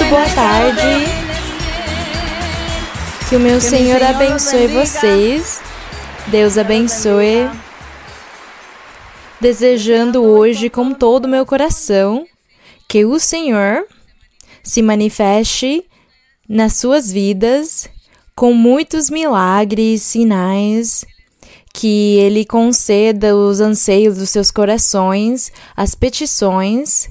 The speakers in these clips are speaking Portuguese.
boa tarde. Que o meu Senhor abençoe vocês. Deus abençoe. Desejando hoje com todo o meu coração que o Senhor se manifeste nas suas vidas com muitos milagres, sinais, que Ele conceda os anseios dos seus corações, as petições,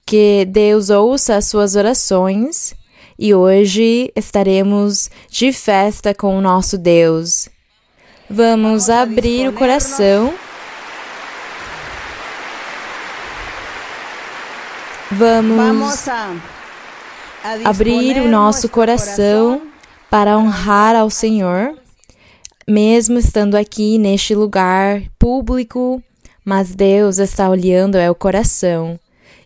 que Deus ouça as suas orações e hoje estaremos de festa com o nosso Deus. Vamos abrir o coração. Vamos abrir o nosso coração para honrar ao Senhor, mesmo estando aqui neste lugar público, mas Deus está olhando o coração.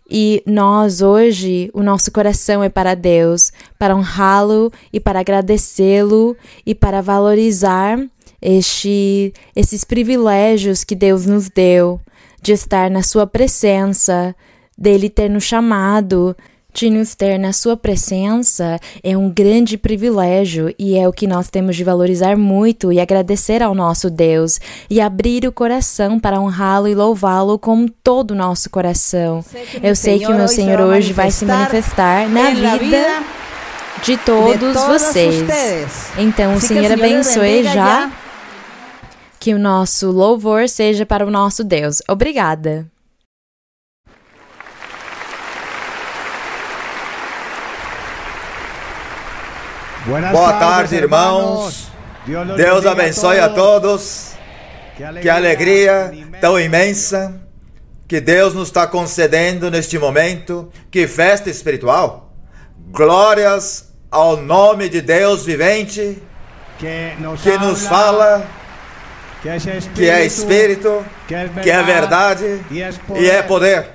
E nós hoje, o nosso coração é para Deus, para honrá-lo e para agradecê-lo e para valorizar esses privilégios que Deus nos deu, de estar na sua presença, dele ter nos chamado, de nos ter na sua presença, é um grande privilégio e é o que nós temos de valorizar muito e agradecer ao nosso Deus e abrir o coração para honrá-lo e louvá-lo com todo o nosso coração. Eu sei que o meu Senhor hoje vai se manifestar na vida de todos vocês. Então, o Senhor abençoe já. Que o nosso louvor seja para o nosso Deus. Obrigada. Boa tarde, irmãos. Deus abençoe a todos. Que alegria tão imensa que Deus nos está concedendo neste momento. Que festa espiritual. Glórias ao nome de Deus vivente, que nos fala, que é Espírito, que é verdade e é poder.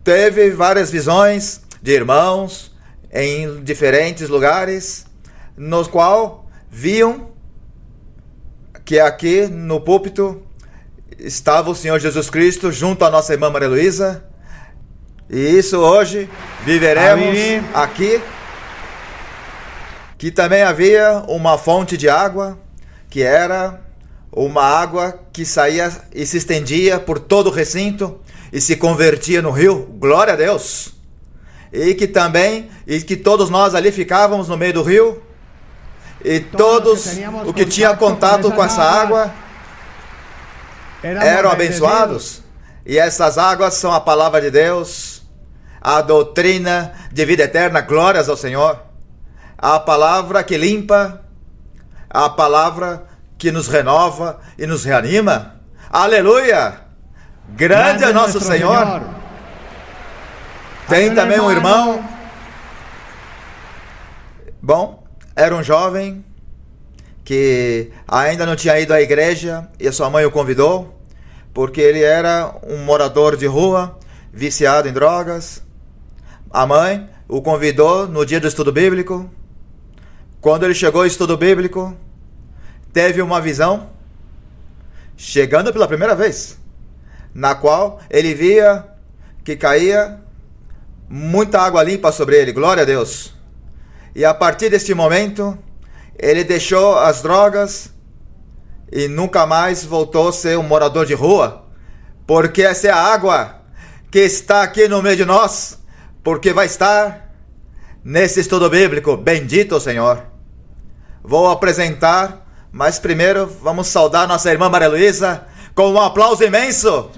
Teve várias visões de irmãos em diferentes lugares, nos qual viam que aqui no púlpito estava o Senhor Jesus Cristo junto à nossa irmã Maria Luísa, e isso hoje viveremos aqui, que também havia uma fonte de água, que era uma água que saía e se estendia por todo o recinto e se convertia no rio, glória a Deus. E que todos nós ali ficávamos no meio do rio, e todos o que tinha contato com essa água eram abençoados. E essas águas são a palavra de Deus, a doutrina de vida eterna, glórias ao Senhor. A palavra que limpa, a palavra que nos renova e nos reanima. Aleluia! Grande é nosso Senhor. Tem também um irmão. Bom, era um jovem que ainda não tinha ido à igreja e a sua mãe o convidou, porque ele era um morador de rua, viciado em drogas. A mãe o convidou no dia do estudo bíblico. Quando ele chegou ao estudo bíblico, teve uma visão, chegando pela primeira vez, na qual ele via que caía muita água limpa sobre ele, glória a Deus. E a partir deste momento, ele deixou as drogas e nunca mais voltou a ser um morador de rua, porque essa é a água que está aqui no meio de nós, porque vai estar nesse estudo bíblico. Bendito o Senhor. Vou apresentar, mas primeiro vamos saudar nossa irmã Maria Luísa com um aplauso imenso.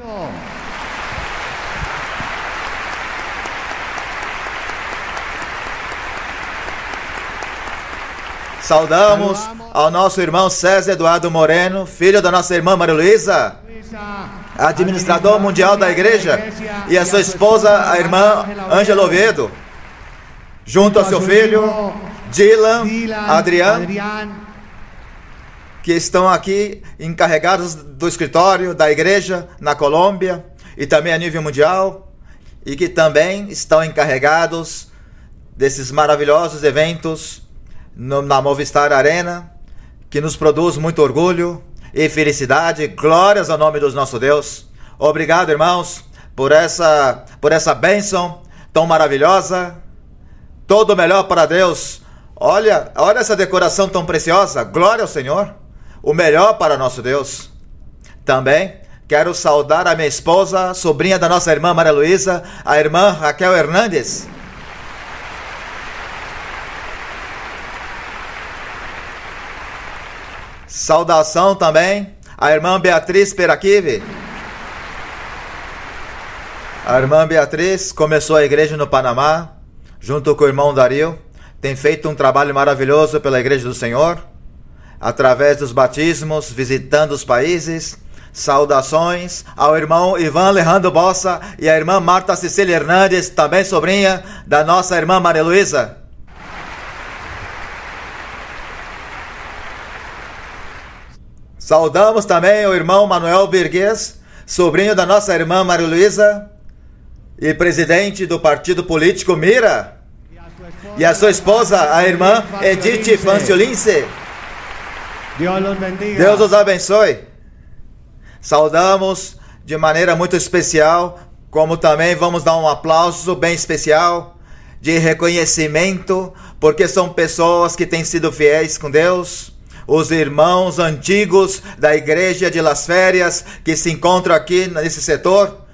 Saudamos ao nosso irmão César Eduardo Moreno, filho da nossa irmã Maria Luísa, administrador mundial da igreja, e a sua esposa, a irmã Ângela Oviedo, junto ao seu filho Dylan, Adriano, que estão aqui encarregados do escritório da igreja na Colômbia e também a nível mundial, e que também estão encarregados desses maravilhosos eventos na Movistar Arena, que nos produz muito orgulho e felicidade. Glórias ao nome do nosso Deus. Obrigado, irmãos, por essa bênção, tão maravilhosa. Todo melhor para Deus. Olha essa decoração tão preciosa. Glória ao Senhor. O melhor para nosso Deus. Também quero saudar a minha esposa, sobrinha da nossa irmã Maria Luísa, a irmã Raquel Hernandes. Saudação também à irmã Beatriz Peraquive. A irmã Beatriz começou a igreja no Panamá, junto com o irmão Dario. Tem feito um trabalho maravilhoso pela Igreja do Senhor, através dos batismos, visitando os países. Saudações ao irmão Ivan Alejandro Bossa e à irmã Marta Cecília Hernandes, também sobrinha da nossa irmã Maria Luísa. Saudamos também o irmão Manuel Birgues, sobrinho da nossa irmã Maria Luísa e presidente do partido político Mira. E a sua esposa, a irmã Edith Fanciolince. Deus os abençoe. Saudamos de maneira muito especial, como também vamos dar um aplauso bem especial de reconhecimento, porque são pessoas que têm sido fiéis com Deus. Os irmãos antigos da Igreja de Las Férias que se encontram aqui nesse setor.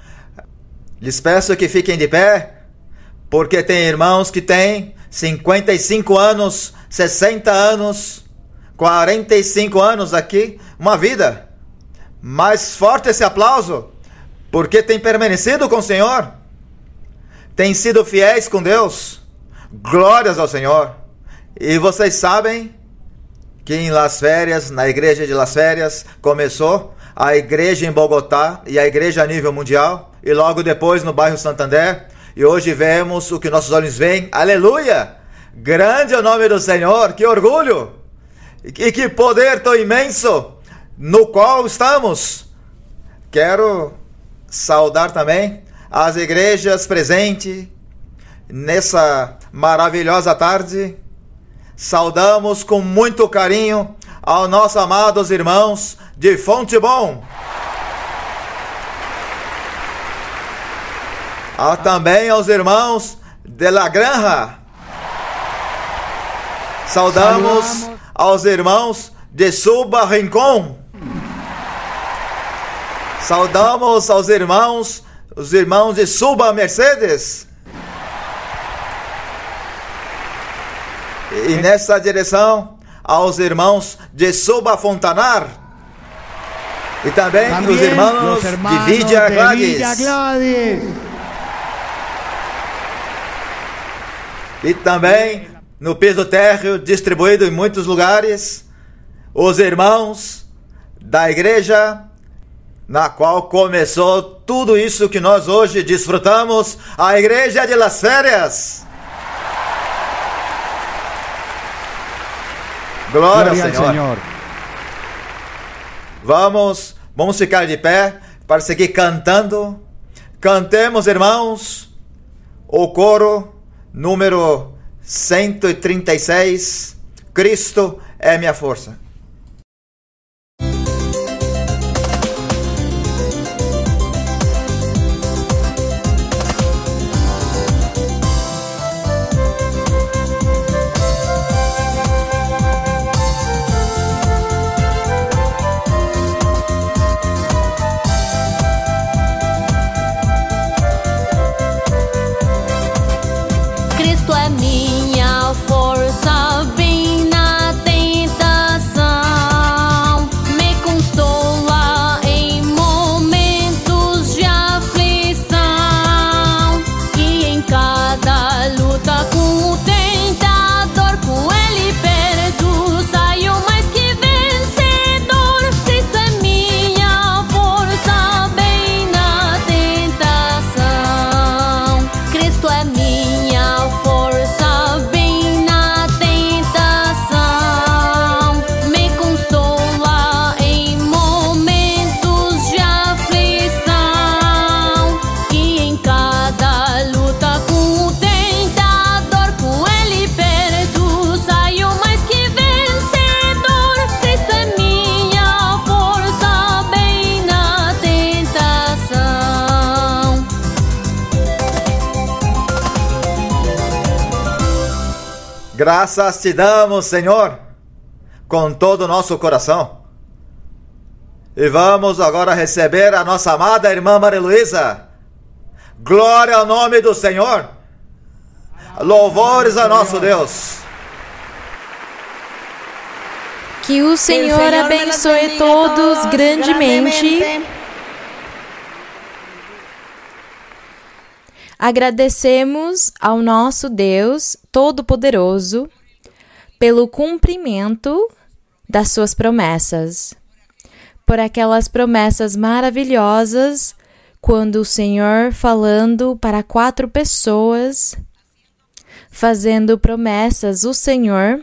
Lhes peço que fiquem de pé, porque tem irmãos que têm 55 anos, 60 anos, 45 anos aqui, uma vida. Mais forte esse aplauso, porque tem permanecido com o Senhor, tem sido fiéis com Deus. Glórias ao Senhor. E vocês sabem que em Las Férias, na igreja de Las Férias, começou a igreja em Bogotá e a igreja a nível mundial, e logo depois no bairro Santander, e hoje vemos o que nossos olhos veem. Aleluia! Grande é o nome do Senhor, que orgulho! E que poder tão imenso no qual estamos. Quero saudar também as igrejas presentes nessa maravilhosa tarde. Saudamos com muito carinho aos nossos amados irmãos de Fontebon. Também aos irmãos de La Granja. Saudamos aos irmãos de Suba Rincón. Saudamos aos irmãos, os irmãos de Suba Mercedes. E nessa direção, aos irmãos de Suba Fontanar. E também os irmãos de Villa Gladys. E também no piso térreo, distribuído em muitos lugares, os irmãos da igreja na qual começou tudo isso que nós hoje desfrutamos, a Igreja de Las Férias. Glória ao Senhor. Vamos ficar de pé para seguir cantando. Cantemos, irmãos, o coro número 136, Cristo é minha força. Cristo é minha força, bem na tentação. Graças te damos, Senhor, com todo o nosso coração. E vamos agora receber a nossa amada irmã Maria Luísa. Glória ao nome do Senhor. Louvores a nosso Deus. Que o Senhor abençoe todos grandemente. Agradecemos ao nosso Deus Todo-Poderoso pelo cumprimento das suas promessas, por aquelas promessas maravilhosas, quando o Senhor falando para 4 pessoas, fazendo promessas, o Senhor,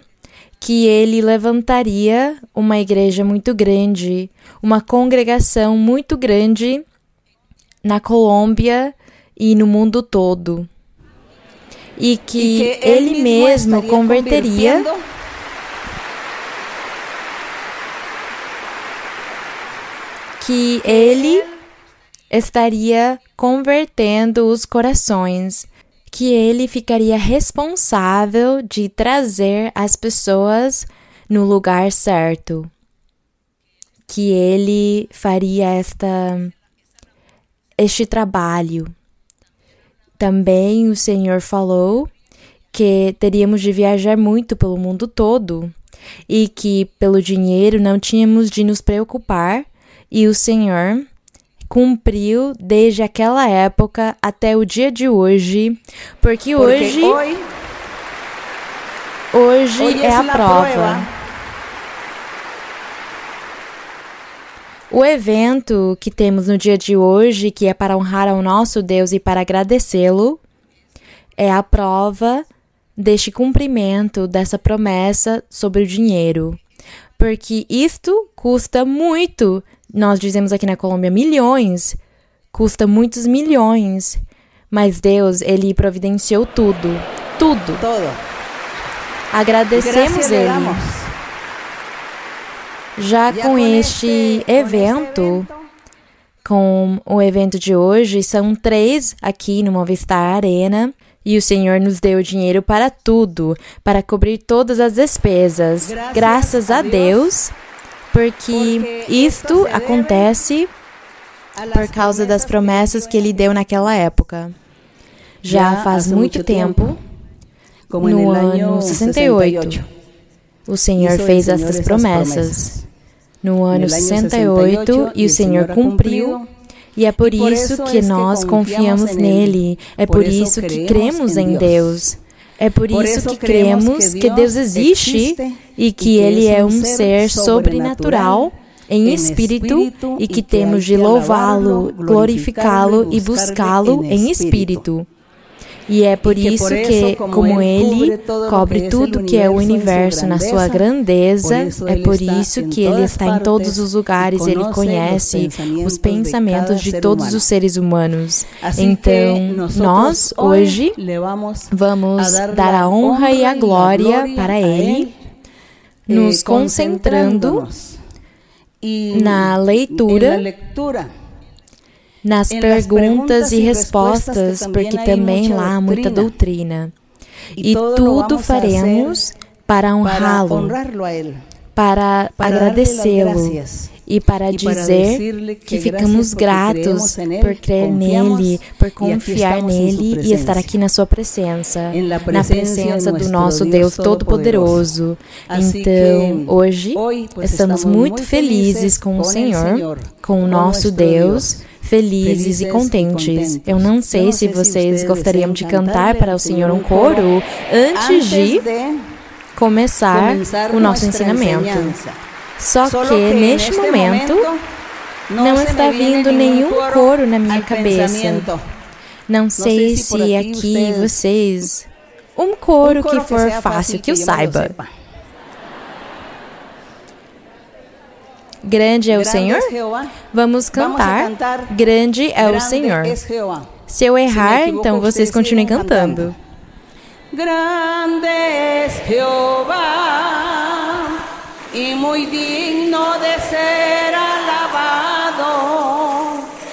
que Ele levantaria uma igreja muito grande, uma congregação muito grande na Colômbia e no mundo todo. E que Ele mesmo converteria que Ele estaria convertendo os corações, que Ele ficaria responsável de trazer as pessoas no lugar certo, que Ele faria este trabalho. Também o Senhor falou que teríamos de viajar muito pelo mundo todo e que pelo dinheiro não tínhamos de nos preocupar, e o Senhor cumpriu desde aquela época até o dia de hoje, porque hoje é a prova. O evento que temos no dia de hoje, que é para honrar ao nosso Deus e para agradecê-lo, é a prova deste cumprimento, dessa promessa sobre o dinheiro. Porque isto custa muito. Nós dizemos aqui na Colômbia milhões, custa muitos milhões, mas Deus, Ele providenciou tudo. Agradecemos Ele. Já com este evento, com o evento de hoje, são 3 aqui no Movistar Arena, e o Senhor nos deu dinheiro para tudo, para cobrir todas as despesas. Graças a Deus, porque isto acontece por causa das promessas que Ele deu naquela época. Já faz muito tempo, no ano 68, o Senhor fez estas promessas. No ano 68, e o Senhor cumpriu, e é por isso que nós confiamos nele, é por isso que cremos em Deus. É por isso que cremos que Deus existe e que Ele é um ser sobrenatural em espírito e que temos de louvá-lo, glorificá-lo e buscá-lo em espírito. E é por isso que, como Ele cobre tudo que é o universo na sua grandeza, é por isso que Ele está em todos os lugares, Ele conhece os pensamentos de todos os seres humanos. Então, nós, hoje, vamos dar a honra e a glória para Ele, nos concentrando na leitura, nas perguntas e respostas, porque também lá há muita doutrina. E tudo faremos para honrá-lo, para agradecê-lo e para dizer que ficamos gratos por crer nele, por confiar nele e estar aqui na sua presença, na presença do nosso Deus Todo-Poderoso. Então, hoje, estamos muito felizes com o Senhor, com o nosso Deus, felizes e contentes. Eu não sei se vocês gostariam de cantar para o Senhor um coro antes de começar o nosso ensinamento. Só que, neste momento, não está vindo nenhum coro na minha cabeça. Não sei se aqui vocês... Um coro que for fácil, que eu saiba. Grande é o Senhor? Vamos cantar. Grande é o Senhor. Se eu errar, então vocês continuem cantando. Grande es Jehová y muy digno de ser alabado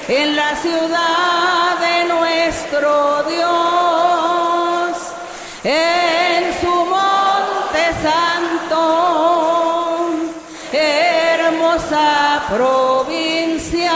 en la ciudad de nuestro Dios, en su monte hermosa provincia,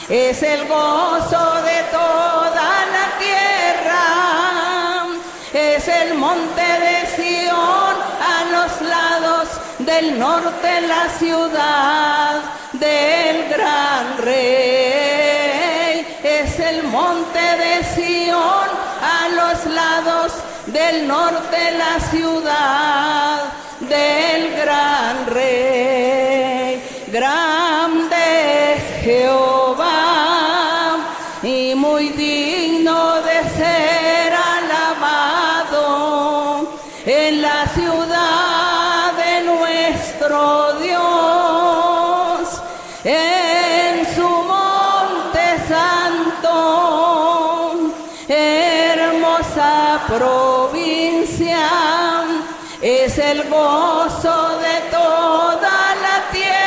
es el gozo de toda la tierra, es el monte de Sión, a los lados del norte la ciudad del gran rey, es el monte de Sión, a los lados del norte la ciudad del gran rey. Grande es Jehová y muy digno de ser alabado en la ciudad de nuestro Dios, en su monte santo, hermosa provincia, es el gozo de toda la tierra,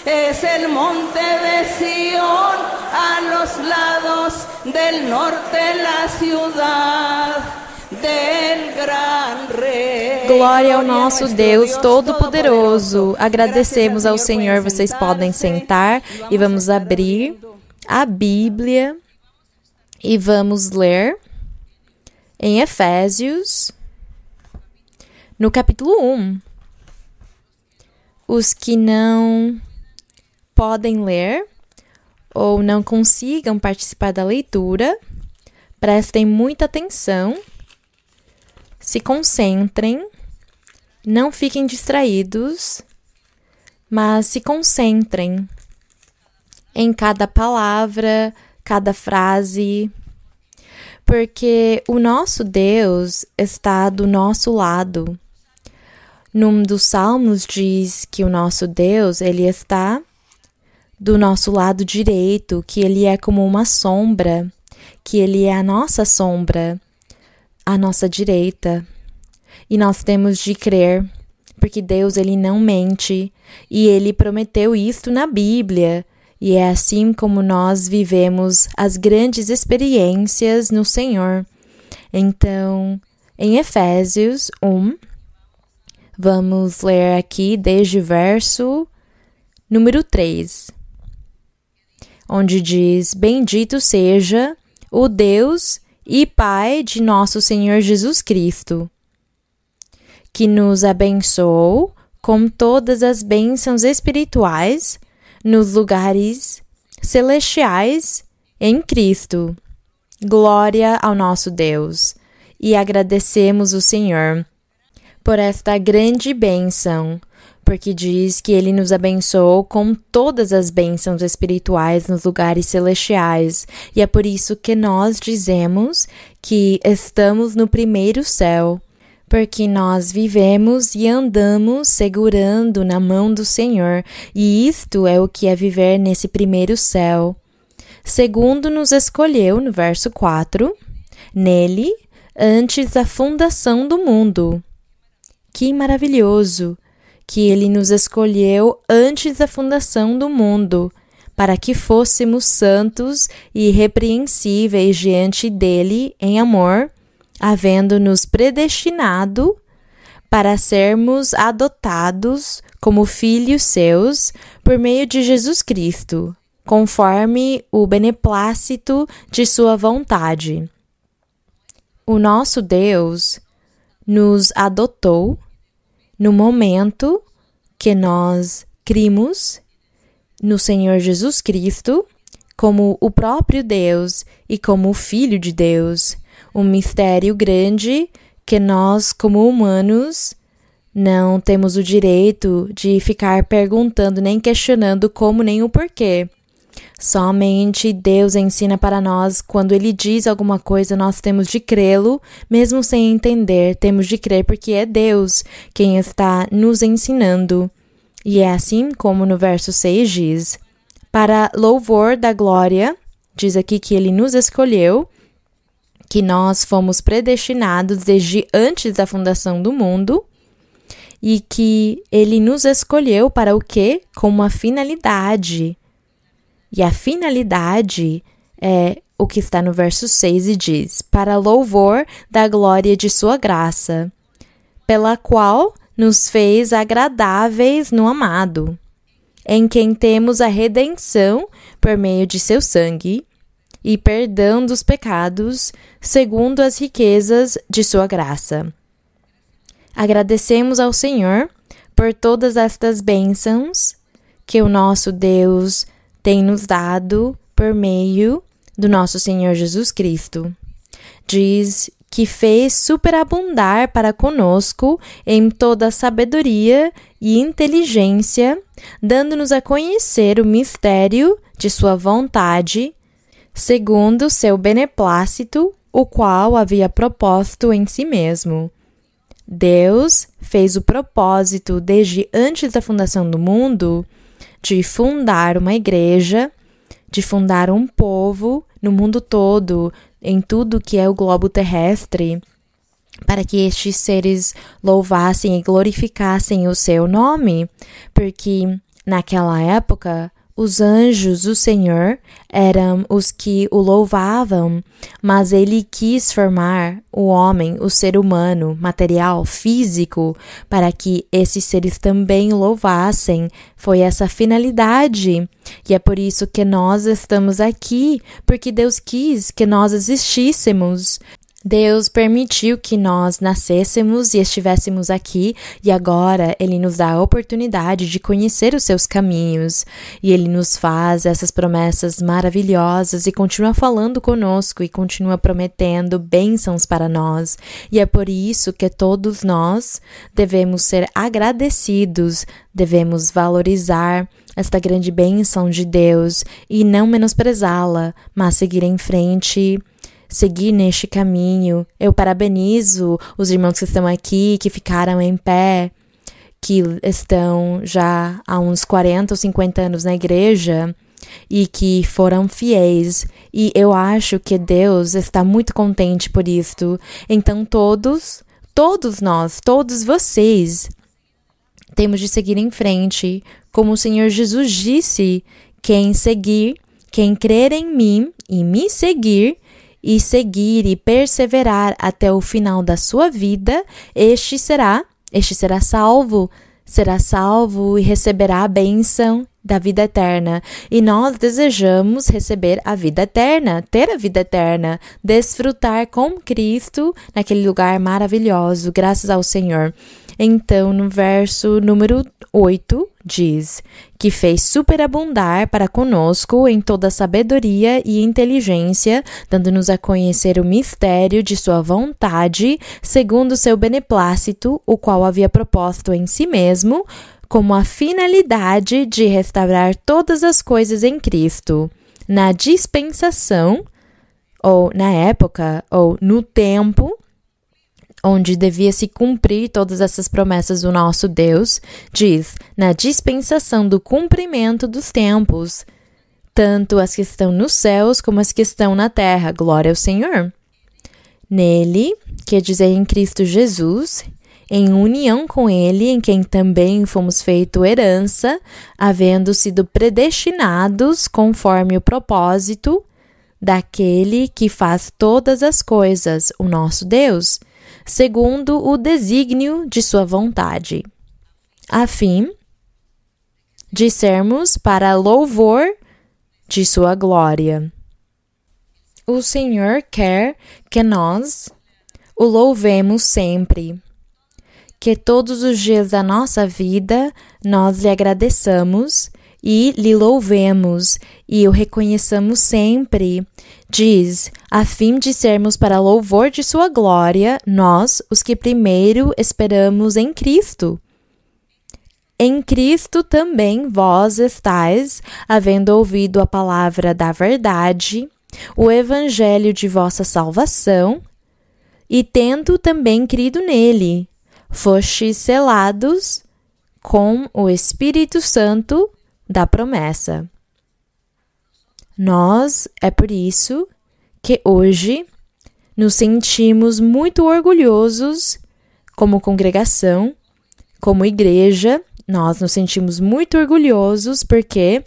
es el monte de Sión, a los lados del norte la ciudad del gran rei. Glória ao nosso Deus Todo-Poderoso. Agradecemos ao Senhor. Vocês podem sentar e vamos abrir a Bíblia e vamos ler em Efésios, no capítulo 1. Os que não podem ler ou não consigam participar da leitura, prestem muita atenção, se concentrem, não fiquem distraídos, mas se concentrem em cada palavra, cada frase, porque o nosso Deus está do nosso lado. Num dos salmos diz que o nosso Deus, ele está do nosso lado direito, que ele é como uma sombra, que ele é a nossa sombra, à nossa direita. E nós temos de crer, porque Deus, ele não mente, e ele prometeu isto na Bíblia. E é assim como nós vivemos as grandes experiências no Senhor. Então, em Efésios 1, vamos ler aqui desde o verso número 3, onde diz: Bendito seja o Deus e Pai de nosso Senhor Jesus Cristo, que nos abençoou com todas as bênçãos espirituais nos lugares celestiais em Cristo. Glória ao nosso Deus. E agradecemos o Senhor por esta grande bênção, porque diz que Ele nos abençoou com todas as bênçãos espirituais nos lugares celestiais. E é por isso que nós dizemos que estamos no primeiro céu, porque nós vivemos e andamos segurando na mão do Senhor, e isto é o que é viver nesse primeiro céu. Segundo nos escolheu, no verso 4, nele, antes da fundação do mundo. Que maravilhoso! Que ele nos escolheu antes da fundação do mundo, para que fôssemos santos e irrepreensíveis diante dele em amor, havendo-nos predestinado para sermos adotados como filhos seus por meio de Jesus Cristo, conforme o beneplácito de sua vontade. O nosso Deus nos adotou no momento que nós crimos no Senhor Jesus Cristo como o próprio Deus e como o Filho de Deus. Um mistério grande que nós, como humanos, não temos o direito de ficar perguntando nem questionando como nem o porquê. Somente Deus ensina para nós. Quando Ele diz alguma coisa, nós temos de crê-lo, mesmo sem entender. Temos de crer porque é Deus quem está nos ensinando. E é assim como no verso 6 diz: para louvor da glória, diz aqui que Ele nos escolheu, que nós fomos predestinados desde antes da fundação do mundo, e que Ele nos escolheu para o quê? Com uma finalidade. E a finalidade é o que está no verso 6 e diz: para louvor da glória de sua graça, pela qual nos fez agradáveis no amado, em quem temos a redenção por meio de seu sangue e perdão dos pecados, segundo as riquezas de sua graça. Agradecemos ao Senhor por todas estas bênçãos que o nosso Deus tem nos dado por meio do nosso Senhor Jesus Cristo. Diz que fez superabundar para conosco em toda sabedoria e inteligência, dando-nos a conhecer o mistério de sua vontade, segundo seu beneplácito, o qual havia proposto em si mesmo. Deus fez o propósito desde antes da fundação do mundo de fundar uma igreja, de fundar um povo no mundo todo, em tudo que é o globo terrestre, para que estes seres louvassem e glorificassem o seu nome, porque naquela época os anjos do Senhor eram os que o louvavam, mas ele quis formar o homem, o ser humano, material, físico, para que esses seres também o louvassem. Foi essa a finalidade. E é por isso que nós estamos aqui, porque Deus quis que nós existíssemos. Deus permitiu que nós nascêssemos e estivéssemos aqui, e agora Ele nos dá a oportunidade de conhecer os seus caminhos, e Ele nos faz essas promessas maravilhosas e continua falando conosco e continua prometendo bênçãos para nós, e é por isso que todos nós devemos ser agradecidos, devemos valorizar esta grande bênção de Deus e não menosprezá-la, mas seguir em frente, seguir neste caminho. Eu parabenizo os irmãos que estão aqui, que ficaram em pé, que estão já há uns 40 ou 50 anos na igreja e que foram fiéis. E eu acho que Deus está muito contente por isto. Então todos nós, todos vocês, temos de seguir em frente. Como o Senhor Jesus disse, quem crer em mim e me seguir e perseverar até o final da sua vida, este será salvo e receberá a bênção da vida eterna. E nós desejamos receber a vida eterna, ter a vida eterna, desfrutar com Cristo naquele lugar maravilhoso, graças ao Senhor. Então, no verso número 8, diz que fez superabundar para conosco em toda sabedoria e inteligência, dando-nos a conhecer o mistério de sua vontade, segundo o seu beneplácito, o qual havia proposto em si mesmo, como a finalidade de restaurar todas as coisas em Cristo, na dispensação, ou na época, ou no tempo, onde devia se cumprir todas essas promessas do nosso Deus, diz, na dispensação do cumprimento dos tempos, tanto as que estão nos céus como as que estão na terra, glória ao Senhor. Nele, quer dizer em Cristo Jesus, em união com Ele, em quem também fomos feito herança, havendo sido predestinados conforme o propósito daquele que faz todas as coisas, o nosso Deus, segundo o desígnio de sua vontade, a fim de sermos para louvor de sua glória. O Senhor quer que nós o louvemos sempre, que todos os dias da nossa vida nós lhe agradeçamos e lhe louvemos e o reconheçamos sempre. Diz, a fim de sermos para louvor de sua glória, nós, os que primeiro esperamos em Cristo. Em Cristo também vós estáis, havendo ouvido a palavra da verdade, o evangelho de vossa salvação, e tendo também crido nele, fostes selados com o Espírito Santo da promessa. Nós, é por isso que hoje nos sentimos muito orgulhosos como congregação, como igreja, nós nos sentimos muito orgulhosos porque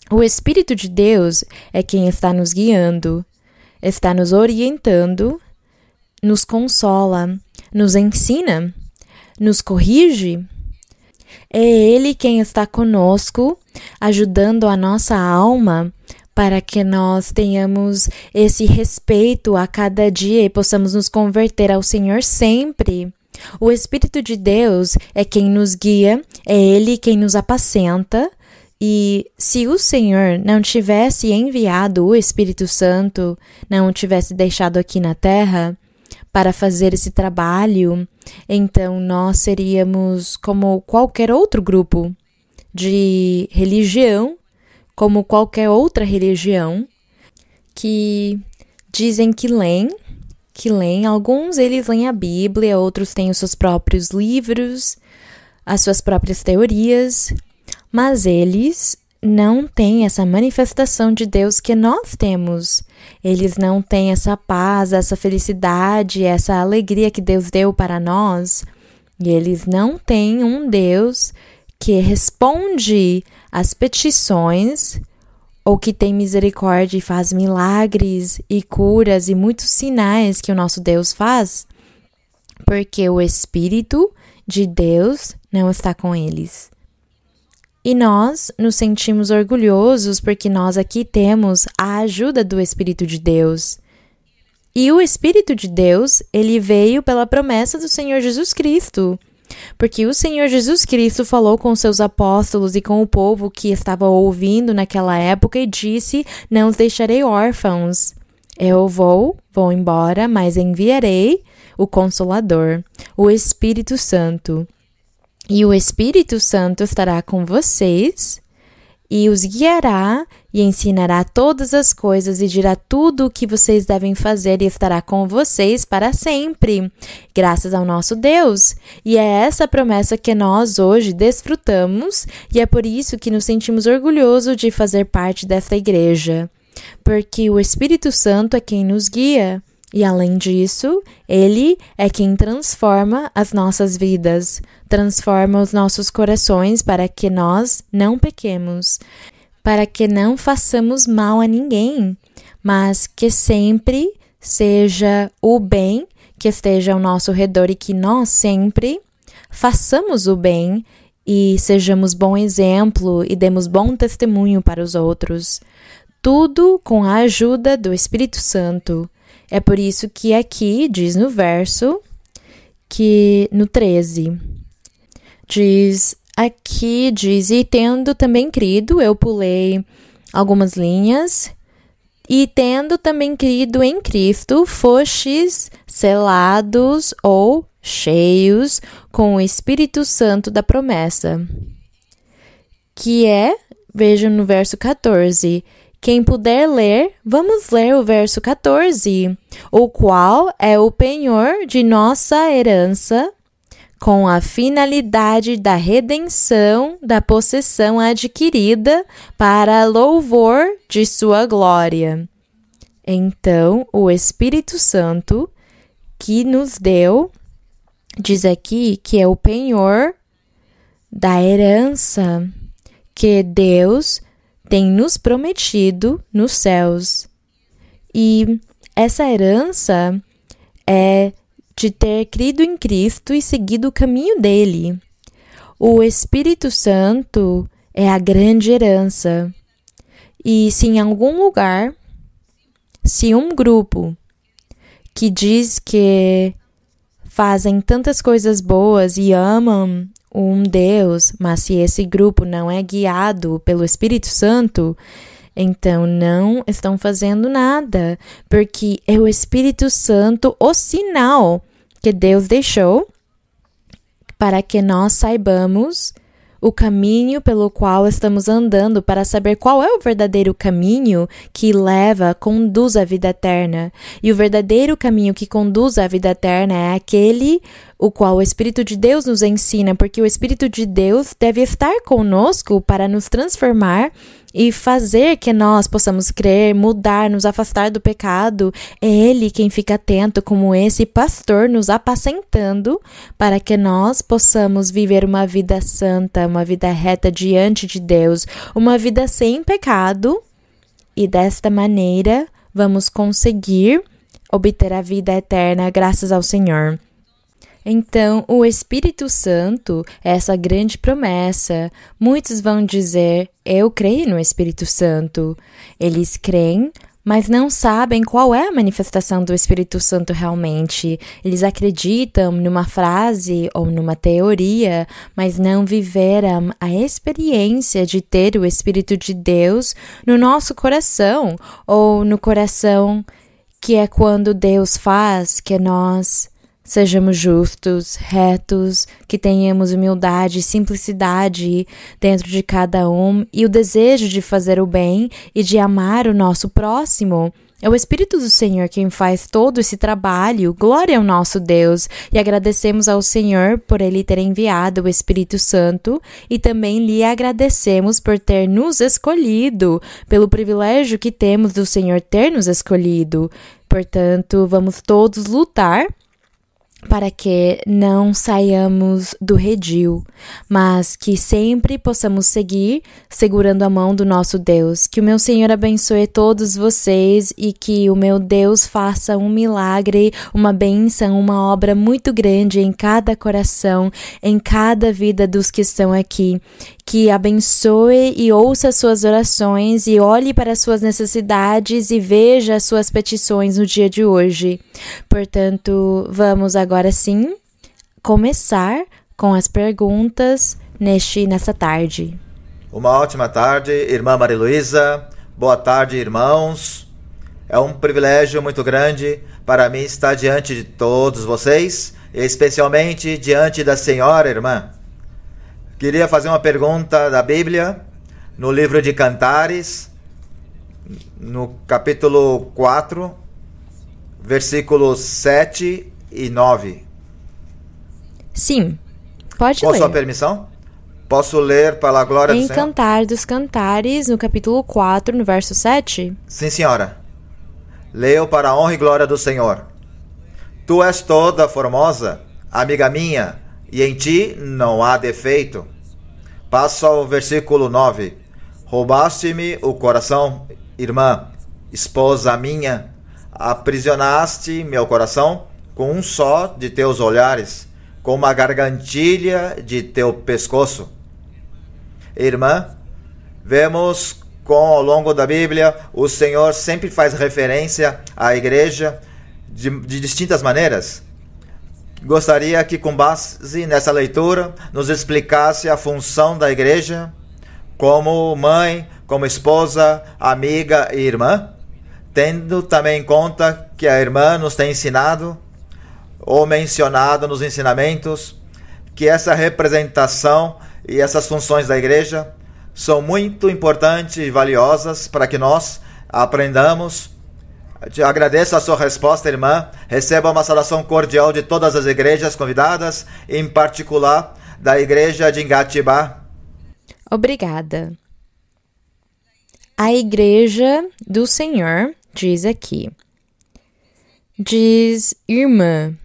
o Espírito de Deus é quem está nos guiando, está nos orientando, nos consola, nos ensina, nos corrige. É Ele quem está conosco, ajudando a nossa alma para que nós tenhamos esse respeito a cada dia e possamos nos converter ao Senhor sempre. O Espírito de Deus é quem nos guia, é Ele quem nos apacenta. E se o Senhor não tivesse enviado o Espírito Santo, não o tivesse deixado aqui na terra para fazer esse trabalho, então nós seríamos como qualquer outro grupo de religião, como qualquer outra religião, que dizem que leem. Alguns eles leem a Bíblia, outros têm os seus próprios livros, as suas próprias teorias, mas eles não têm essa manifestação de Deus que nós temos. Eles não têm essa paz, essa felicidade, essa alegria que Deus deu para nós. E eles não têm um Deus que responde às petições ou que tem misericórdia e faz milagres e curas e muitos sinais que o nosso Deus faz, porque o Espírito de Deus não está com eles. E nós nos sentimos orgulhosos porque nós aqui temos a ajuda do Espírito de Deus. E o Espírito de Deus, ele veio pela promessa do Senhor Jesus Cristo. Porque o Senhor Jesus Cristo falou com seus apóstolos e com o povo que estava ouvindo naquela época e disse: não os deixarei órfãos. Eu vou embora, mas enviarei o Consolador, o Espírito Santo. E o Espírito Santo estará com vocês e os guiará e ensinará todas as coisas e dirá tudo o que vocês devem fazer e estará com vocês para sempre, graças ao nosso Deus. E é essa promessa que nós hoje desfrutamos e é por isso que nos sentimos orgulhosos de fazer parte desta igreja, porque o Espírito Santo é quem nos guia. E além disso, Ele é quem transforma as nossas vidas, transforma os nossos corações para que nós não pequemos, para que não façamos mal a ninguém, mas que sempre seja o bem que esteja ao nosso redor e que nós sempre façamos o bem e sejamos bom exemplo e demos bom testemunho para os outros. Tudo com a ajuda do Espírito Santo. É por isso que aqui diz no verso, que no 13, diz, e tendo também crido, eu pulei algumas linhas, e tendo também crido em Cristo, fostes selados ou cheios com o Espírito Santo da promessa, que é, vejam no verso 14, quem puder ler, vamos ler o verso 14, o qual é o penhor de nossa herança, com a finalidade da redenção da possessão adquirida para louvor de sua glória. Então, o Espírito Santo que nos deu, diz aqui que é o penhor da herança que Deus tem nos prometido nos céus. E essa herança é de ter crido em Cristo e seguido o caminho dele. O Espírito Santo é a grande herança. E se em algum lugar, se um grupo que diz que fazem tantas coisas boas e amam um Deus, mas se esse grupo não é guiado pelo Espírito Santo, então não estão fazendo nada, porque é o Espírito Santo o sinal que Deus deixou para que nós saibamos o caminho pelo qual estamos andando, para saber qual é o verdadeiro caminho que conduz à vida eterna. E o verdadeiro caminho que conduz à vida eterna é aquele o qual o Espírito de Deus nos ensina, porque o Espírito de Deus deve estar conosco para nos transformar e fazer que nós possamos crer, mudar, nos afastar do pecado. É Ele quem fica atento como esse pastor nos apacentando para que nós possamos viver uma vida santa, uma vida reta diante de Deus, uma vida sem pecado, e desta maneira vamos conseguir obter a vida eterna graças ao Senhor. Então, o Espírito Santo é essa grande promessa. Muitos vão dizer, eu creio no Espírito Santo. Eles creem, mas não sabem qual é a manifestação do Espírito Santo realmente. Eles acreditam numa frase ou numa teoria, mas não viveram a experiência de ter o Espírito de Deus no nosso coração, ou no coração que é quando Deus faz que nós sejamos justos, retos, que tenhamos humildade e simplicidade dentro de cada um e o desejo de fazer o bem e de amar o nosso próximo. É o Espírito do Senhor quem faz todo esse trabalho. Glória ao nosso Deus! E agradecemos ao Senhor por Ele ter enviado o Espírito Santo e também lhe agradecemos por ter nos escolhido, pelo privilégio que temos do Senhor ter nos escolhido. Portanto, vamos todos lutar para que não saiamos do redil, mas que sempre possamos seguir segurando a mão do nosso Deus. Que o meu Senhor abençoe todos vocês e que o meu Deus faça um milagre, uma bênção, uma obra muito grande em cada coração, em cada vida dos que estão aqui. Que abençoe e ouça as suas orações e olhe para as suas necessidades e veja as suas petições no dia de hoje. Portanto, vamos agora sim começar com as perguntas nessa tarde. Uma ótima tarde, irmã Maria Luísa. Boa tarde, irmãos. É um privilégio muito grande para mim estar diante de todos vocês, especialmente diante da senhora irmã. Queria fazer uma pergunta da Bíblia, no livro de Cantares, no capítulo 4, versículos 7 e 9. Sim, pode Com ler. sua permissão? Posso ler para a glória do Em Senhor? Cantar dos Cantares, no capítulo 4, no verso 7. Sim, senhora. Leio para a honra e glória do Senhor. Tu és toda formosa, amiga minha, e em ti não há defeito. Passo ao versículo 9. Roubaste-me o coração, irmã, esposa minha. Aprisionaste meu coração com um só de teus olhares, com uma gargantilha de teu pescoço. Irmã, vemos ao longo da Bíblia, o Senhor sempre faz referência à igreja de distintas maneiras. Gostaria que, com base nessa leitura, nos explicasse a função da igreja como mãe, como esposa, amiga e irmã, tendo também em conta que a irmã nos tem ensinado ou mencionado nos ensinamentos que essa representação e essas funções da igreja são muito importantes e valiosas para que nós aprendamos. Te agradeço a sua resposta, irmã. Receba uma saudação cordial de todas as igrejas convidadas, em particular da igreja de Engatibá. Obrigada. A igreja do Senhor diz aqui. Diz irmã,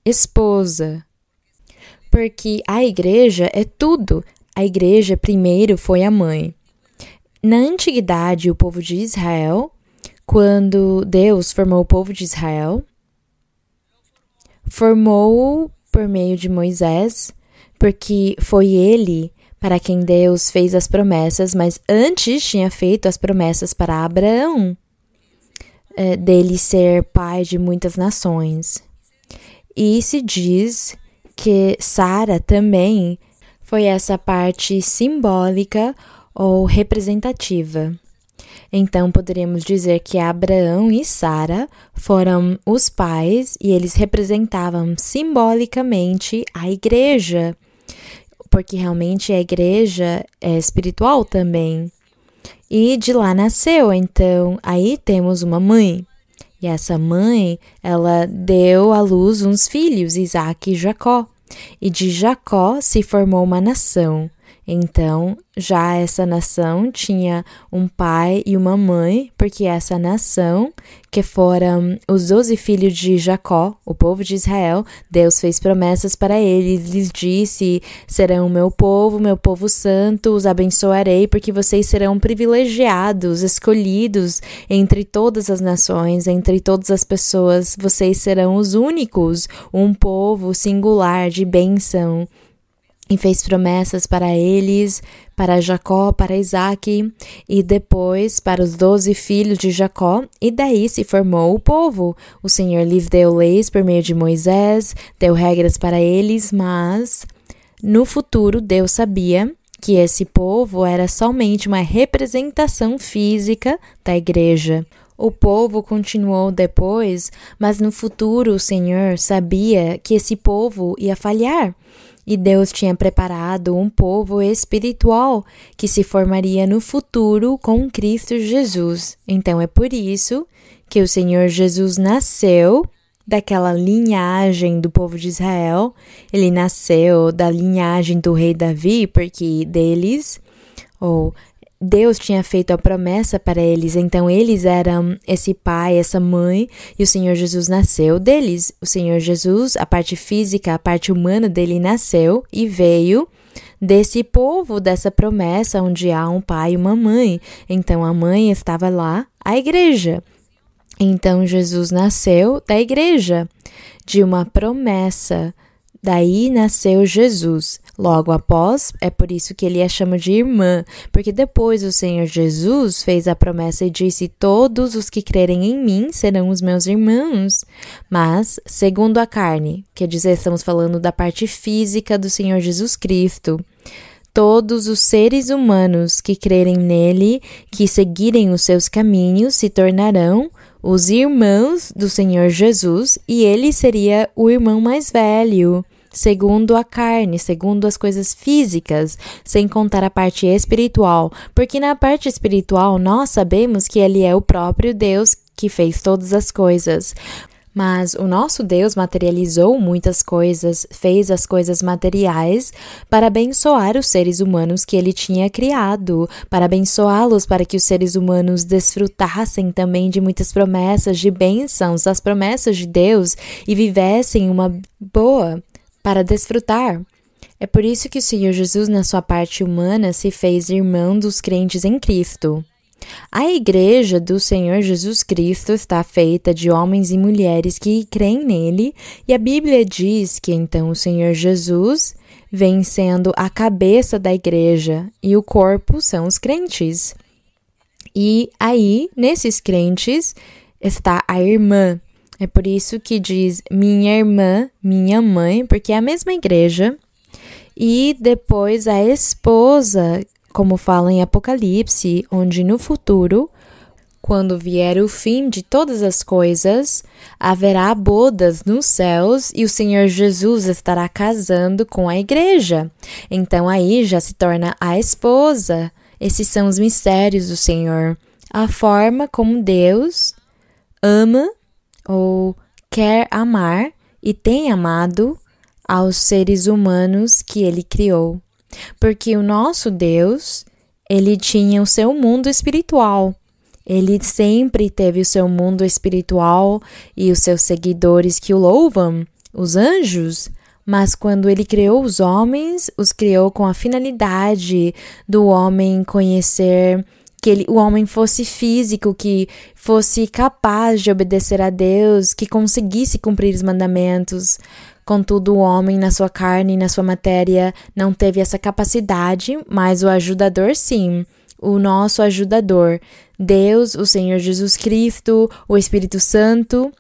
esposa, porque a igreja é tudo. A igreja primeiro foi a mãe. Na antiguidade, o povo de Israel, quando Deus formou o povo de Israel, formou por meio de Moisés, porque foi ele para quem Deus fez as promessas, mas antes tinha feito as promessas para Abraão, dele ser pai de muitas nações. E se diz que Sara também foi essa parte simbólica ou representativa. Então, poderíamos dizer que Abraão e Sara foram os pais e eles representavam simbolicamente a igreja, porque realmente a igreja é espiritual também. E de lá nasceu, então, aí temos uma mãe. E essa mãe, ela deu à luz uns filhos, Isaac e Jacó. E de Jacó se formou uma nação. Então, já essa nação tinha um pai e uma mãe, porque essa nação, que foram os 12 filhos de Jacó, o povo de Israel, Deus fez promessas para eles, lhes disse: serão meu povo santo, os abençoarei, porque vocês serão privilegiados, escolhidos entre todas as nações, entre todas as pessoas, vocês serão os únicos, um povo singular de bênção. E fez promessas para eles, para Jacó, para Isaque, e depois para os 12 filhos de Jacó, e daí se formou o povo. O Senhor lhes deu leis por meio de Moisés, deu regras para eles, mas no futuro Deus sabia que esse povo era somente uma representação física da igreja. O povo continuou depois, mas no futuro o Senhor sabia que esse povo ia falhar. E Deus tinha preparado um povo espiritual que se formaria no futuro com Cristo Jesus. Então é por isso que o Senhor Jesus nasceu daquela linhagem do povo de Israel. Ele nasceu da linhagem do rei Davi, porque Deus tinha feito a promessa para eles, então eles eram esse pai, essa mãe, e o Senhor Jesus nasceu deles. O Senhor Jesus, a parte física, a parte humana dele nasceu e veio desse povo, dessa promessa onde há um pai e uma mãe. Então a mãe estava lá, a igreja. Então Jesus nasceu da igreja, de uma promessa. Daí nasceu Jesus. Logo após, é por isso que ele a chama de irmã, porque depois o Senhor Jesus fez a promessa e disse: todos os que crerem em mim serão os meus irmãos. Mas, segundo a carne, quer dizer, estamos falando da parte física do Senhor Jesus Cristo, todos os seres humanos que crerem nele, que seguirem os seus caminhos, se tornarão os irmãos do Senhor Jesus, e ele seria o irmão mais velho, segundo a carne, segundo as coisas físicas, sem contar a parte espiritual, porque na parte espiritual nós sabemos que ele é o próprio Deus que fez todas as coisas. Mas o nosso Deus materializou muitas coisas, fez as coisas materiais para abençoar os seres humanos que ele tinha criado, para abençoá-los, para que os seres humanos desfrutassem também de muitas promessas, de bênçãos, das promessas de Deus e vivessem uma boa para desfrutar. É por isso que o Senhor Jesus, na sua parte humana, se fez irmão dos crentes em Cristo. A igreja do Senhor Jesus Cristo está feita de homens e mulheres que creem nele, e a Bíblia diz que então o Senhor Jesus vem sendo a cabeça da igreja e o corpo são os crentes. E aí, nesses crentes, está a irmã. É por isso que diz minha irmã, minha mãe, porque é a mesma igreja. E depois a esposa, como fala em Apocalipse, onde no futuro, quando vier o fim de todas as coisas, haverá bodas nos céus e o Senhor Jesus estará casando com a igreja. Então aí já se torna a esposa. Esses são os mistérios do Senhor. A forma como Deus ama ou quer amar e tem amado aos seres humanos que ele criou. Porque o nosso Deus, ele tinha o seu mundo espiritual. Ele sempre teve o seu mundo espiritual e os seus seguidores que o louvam, os anjos. Mas quando ele criou os homens, os criou com a finalidade do homem conhecer, que o homem fosse físico, que fosse capaz de obedecer a Deus, que conseguisse cumprir os mandamentos. Contudo, o homem, na sua carne e na sua matéria, não teve essa capacidade, mas o ajudador sim, o nosso ajudador, Deus, o Senhor Jesus Cristo, o Espírito Santo.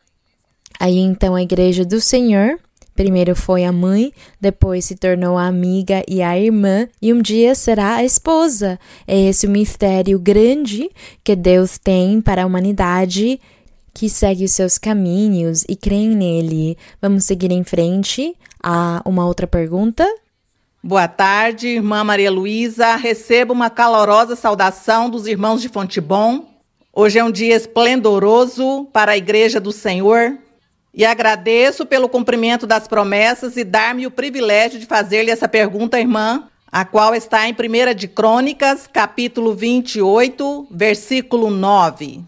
Aí então a igreja do Senhor, primeiro foi a mãe, depois se tornou a amiga e a irmã, e um dia será a esposa. É esse o mistério grande que Deus tem para a humanidade, que segue os seus caminhos e crê nele. Vamos seguir em frente a uma outra pergunta. Boa tarde, irmã Maria Luísa. Recebo uma calorosa saudação dos irmãos de Fontibon. Hoje é um dia esplendoroso para a Igreja do Senhor e agradeço pelo cumprimento das promessas e dar-me o privilégio de fazer-lhe essa pergunta, irmã, a qual está em 1 de Crônicas, capítulo 28, versículo 9.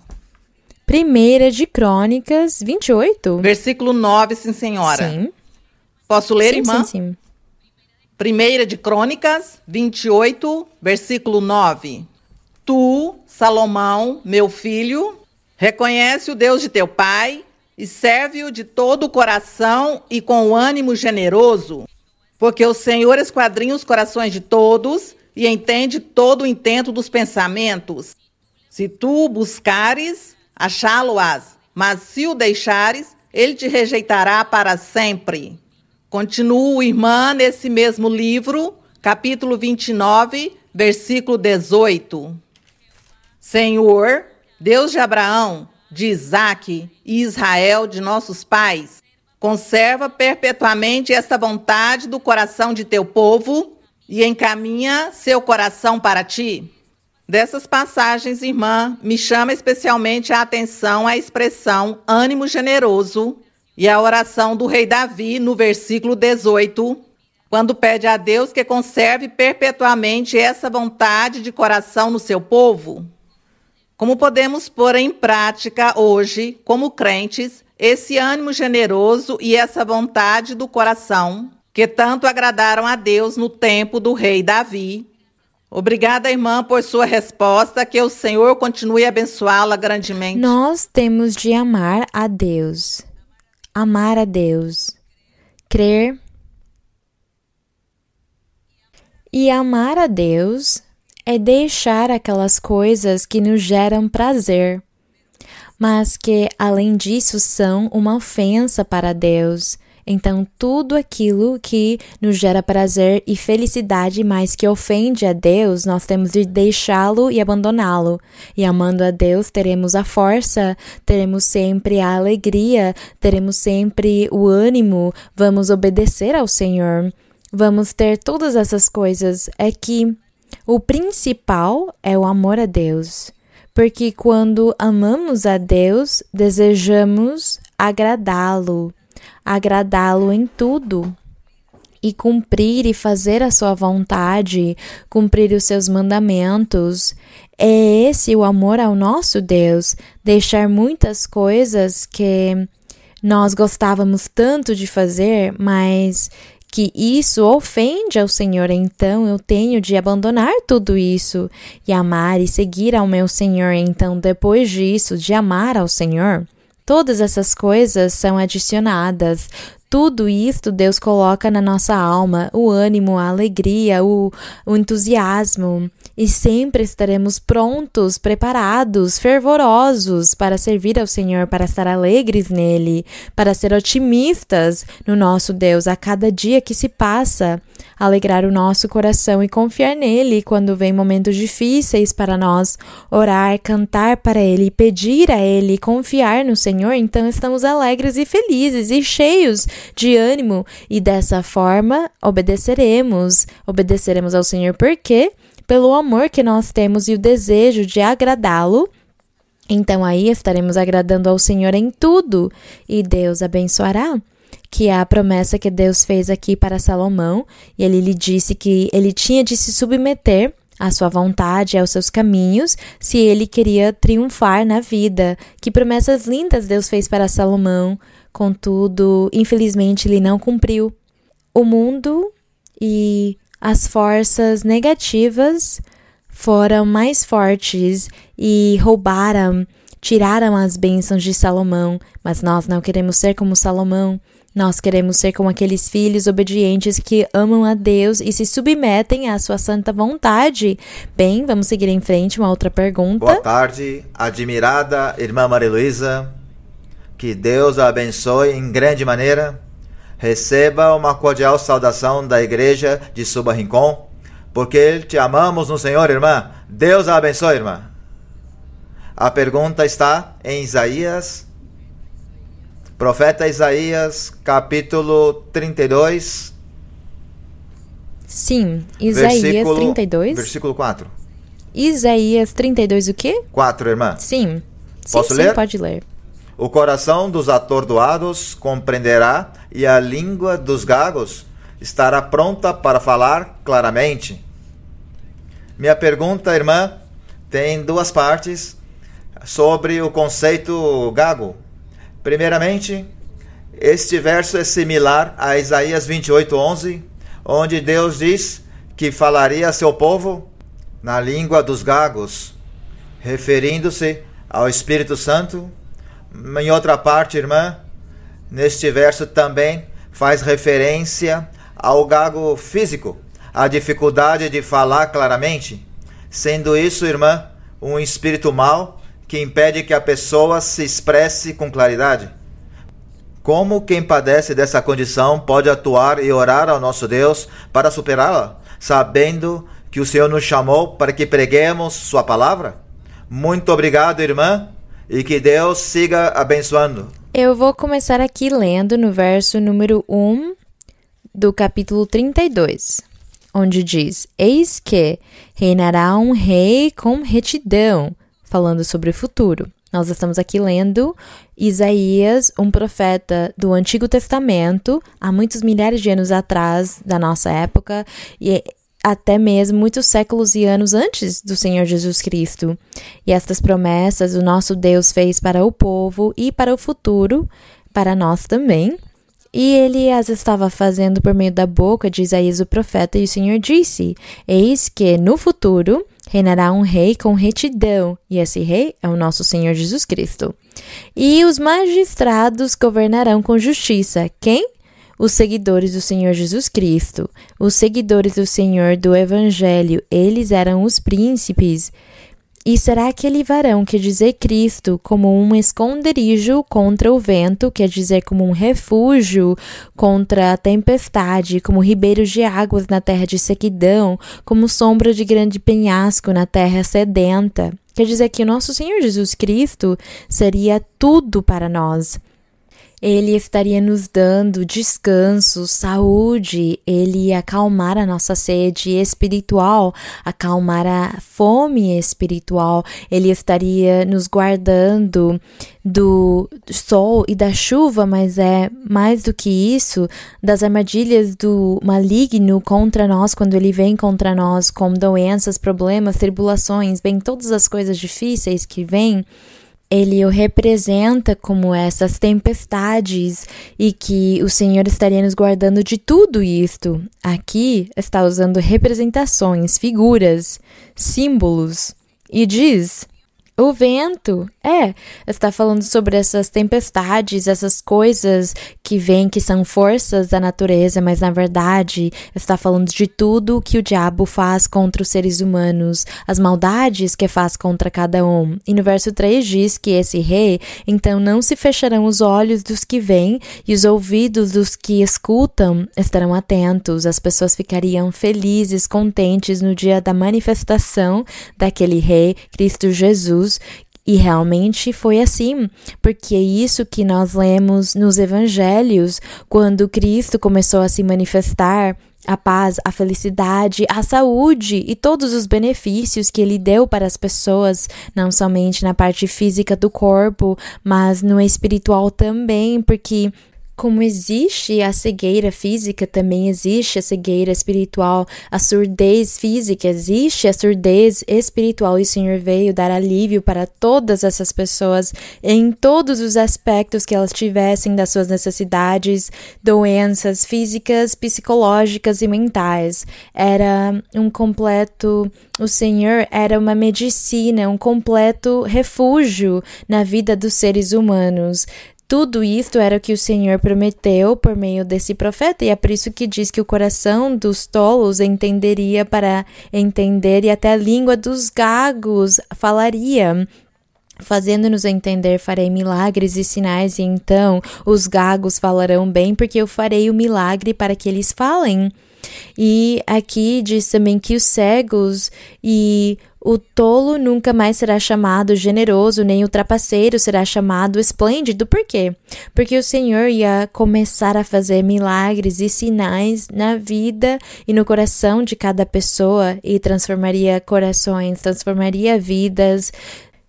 1 de Crônicas 28? Versículo 9, sim, senhora. Sim. Posso ler, Sim, irmã? sim. 1 de Crônicas 28, versículo 9. Tu, Salomão, meu filho, reconhece o Deus de teu pai e serve-o de todo o coração e com ânimo generoso, porque o Senhor esquadrinha os corações de todos e entende todo o intento dos pensamentos. Se tu o buscares, achá-lo-ás, mas se o deixares, ele te rejeitará para sempre. Continuo, irmã, nesse mesmo livro, capítulo 29, versículo 18. Senhor, Deus de Abraão, de Isaque e Israel, de nossos pais, conserva perpetuamente esta vontade do coração de teu povo e encaminha seu coração para ti. Dessas passagens, irmã, me chama especialmente a atenção a expressão ânimo generoso e a oração do rei Davi no versículo 18, quando pede a Deus que conserve perpetuamente essa vontade de coração no seu povo. Como podemos pôr em prática hoje, como crentes, esse ânimo generoso e essa vontade do coração que tanto agradaram a Deus no tempo do rei Davi? Obrigada, irmã, por sua resposta, que o Senhor continue a abençoá-la grandemente. Nós temos de amar a Deus. Amar a Deus. Crer. E amar a Deus é deixar aquelas coisas que nos geram prazer, mas que, além disso, são uma ofensa para Deus. Então, tudo aquilo que nos gera prazer e felicidade, mas que ofende a Deus, nós temos de deixá-lo e abandoná-lo. E amando a Deus, teremos a força, teremos sempre a alegria, teremos sempre o ânimo, vamos obedecer ao Senhor, vamos ter todas essas coisas. É que o principal é o amor a Deus. Porque quando amamos a Deus, desejamos agradá-lo em tudo e cumprir e fazer a sua vontade, cumprir os seus mandamentos. É esse o amor ao nosso Deus, deixar muitas coisas que nós gostávamos tanto de fazer, mas que isso ofende ao Senhor, então eu tenho de abandonar tudo isso e amar e seguir ao meu Senhor. Então, depois disso, de amar ao Senhor, todas essas coisas são adicionadas. Tudo isto Deus coloca na nossa alma, o ânimo, a alegria, o entusiasmo. E sempre estaremos prontos, preparados, fervorosos para servir ao Senhor, para estar alegres nele, para ser otimistas no nosso Deus a cada dia que se passa, alegrar o nosso coração e confiar nele quando vem momentos difíceis para nós, orar, cantar para ele, pedir a ele, confiar no Senhor. Então estamos alegres e felizes e cheios de ânimo e dessa forma obedeceremos ao Senhor. Por quê? Pelo amor que nós temos e o desejo de agradá-lo. Então aí estaremos agradando ao Senhor em tudo e Deus abençoará. Que é a promessa que Deus fez aqui para Salomão, e ele lhe disse que ele tinha de se submeter à sua vontade, aos seus caminhos, se ele queria triunfar na vida. Que promessas lindas Deus fez para Salomão, contudo, infelizmente ele não cumpriu. O mundo e as forças negativas foram mais fortes e tiraram as bênçãos de Salomão, mas nós não queremos ser como Salomão. Nós queremos ser como aqueles filhos obedientes que amam a Deus e se submetem à sua santa vontade. Bem, vamos seguir em frente, uma outra pergunta. Boa tarde, admirada irmã Maria Luísa. Que Deus a abençoe em grande maneira. Receba uma cordial saudação da igreja de Suba Rincon, porque te amamos no Senhor, irmã. Deus a abençoe, irmã. A pergunta está em Isaías, profeta Isaías, capítulo 32. Sim, Isaías 32. Versículo 4. Isaías 32 o quê? 4, irmã. Sim. Posso sim, ler? Pode ler. O coração dos atordoados compreenderá, e a língua dos gagos estará pronta para falar claramente. Minha pergunta, irmã, tem duas partes sobre o conceito gago. Primeiramente, este verso é similar a Isaías 28:11, onde Deus diz que falaria a seu povo na língua dos gagos, referindo-se ao Espírito Santo. Em outra parte, irmã, neste verso também faz referência ao gago físico, a dificuldade de falar claramente, sendo isso, irmã, um espírito mau que impede que a pessoa se expresse com claridade. Como quem padece dessa condição pode atuar e orar ao nosso Deus para superá-la, sabendo que o Senhor nos chamou para que preguemos sua palavra? Muito obrigado, irmã, e que Deus siga abençoando. Eu vou começar aqui lendo no verso número 1 do capítulo 32, onde diz: Eis que reinará um rei com retidão, falando sobre o futuro. Nós estamos aqui lendo Isaías, um profeta do Antigo Testamento, há muitos milhares de anos atrás da nossa época, e até mesmo muitos séculos e anos antes do Senhor Jesus Cristo. E estas promessas o nosso Deus fez para o povo e para o futuro, para nós também. E ele as estava fazendo por meio da boca de Isaías o profeta, e o Senhor disse: Eis que no futuro reinará um rei com retidão, e esse rei é o nosso Senhor Jesus Cristo. E os magistrados governarão com justiça. Quem? Os seguidores do Senhor Jesus Cristo, os seguidores do Senhor do Evangelho, eles eram os príncipes. E será aquele varão, quer dizer Cristo, como um esconderijo contra o vento, quer dizer como um refúgio contra a tempestade, como ribeiros de águas na terra de sequidão, como sombra de grande penhasco na terra sedenta. Quer dizer que o nosso Senhor Jesus Cristo seria tudo para nós. Ele estaria nos dando descanso, saúde, ele ia acalmar a nossa sede espiritual, acalmar a fome espiritual, ele estaria nos guardando do sol e da chuva, mas é mais do que isso, das armadilhas do maligno contra nós, quando ele vem contra nós com doenças, problemas, tribulações, bem, todas as coisas difíceis que vêm. Ele o representa como essas tempestades e que o Senhor estaria nos guardando de tudo isto. Aqui está usando representações, figuras, símbolos e diz: o vento, está falando sobre essas tempestades, essas coisas que vêm, que são forças da natureza, mas na verdade está falando de tudo que o diabo faz contra os seres humanos, as maldades que faz contra cada um. E no verso 3 diz que esse rei, então não se fecharão os olhos dos que veem e os ouvidos dos que escutam estarão atentos. As pessoas ficariam felizes, contentes no dia da manifestação daquele rei, Cristo Jesus. E realmente foi assim, porque é isso que nós lemos nos evangelhos, quando Cristo começou a se manifestar, a paz, a felicidade, a saúde e todos os benefícios que ele deu para as pessoas, não somente na parte física do corpo, mas no espiritual também, porque como existe a cegueira física, também existe a cegueira espiritual, a surdez física, existe a surdez espiritual, e o Senhor veio dar alívio para todas essas pessoas em todos os aspectos que elas tivessem das suas necessidades, doenças físicas, psicológicas e mentais. Era um completo, o Senhor era uma medicina, um completo refúgio na vida dos seres humanos. Tudo isto era o que o Senhor prometeu por meio desse profeta, e é por isso que diz que o coração dos tolos entenderia para entender, e até a língua dos gagos falaria. Fazendo-nos entender, farei milagres e sinais, e então os gagos falarão bem, porque eu farei o milagre para que eles falem. E aqui diz também que os cegos e o tolo nunca mais será chamado generoso, nem o trapaceiro será chamado esplêndido. Por quê? Porque o Senhor ia começar a fazer milagres e sinais na vida e no coração de cada pessoa, e transformaria corações, transformaria vidas,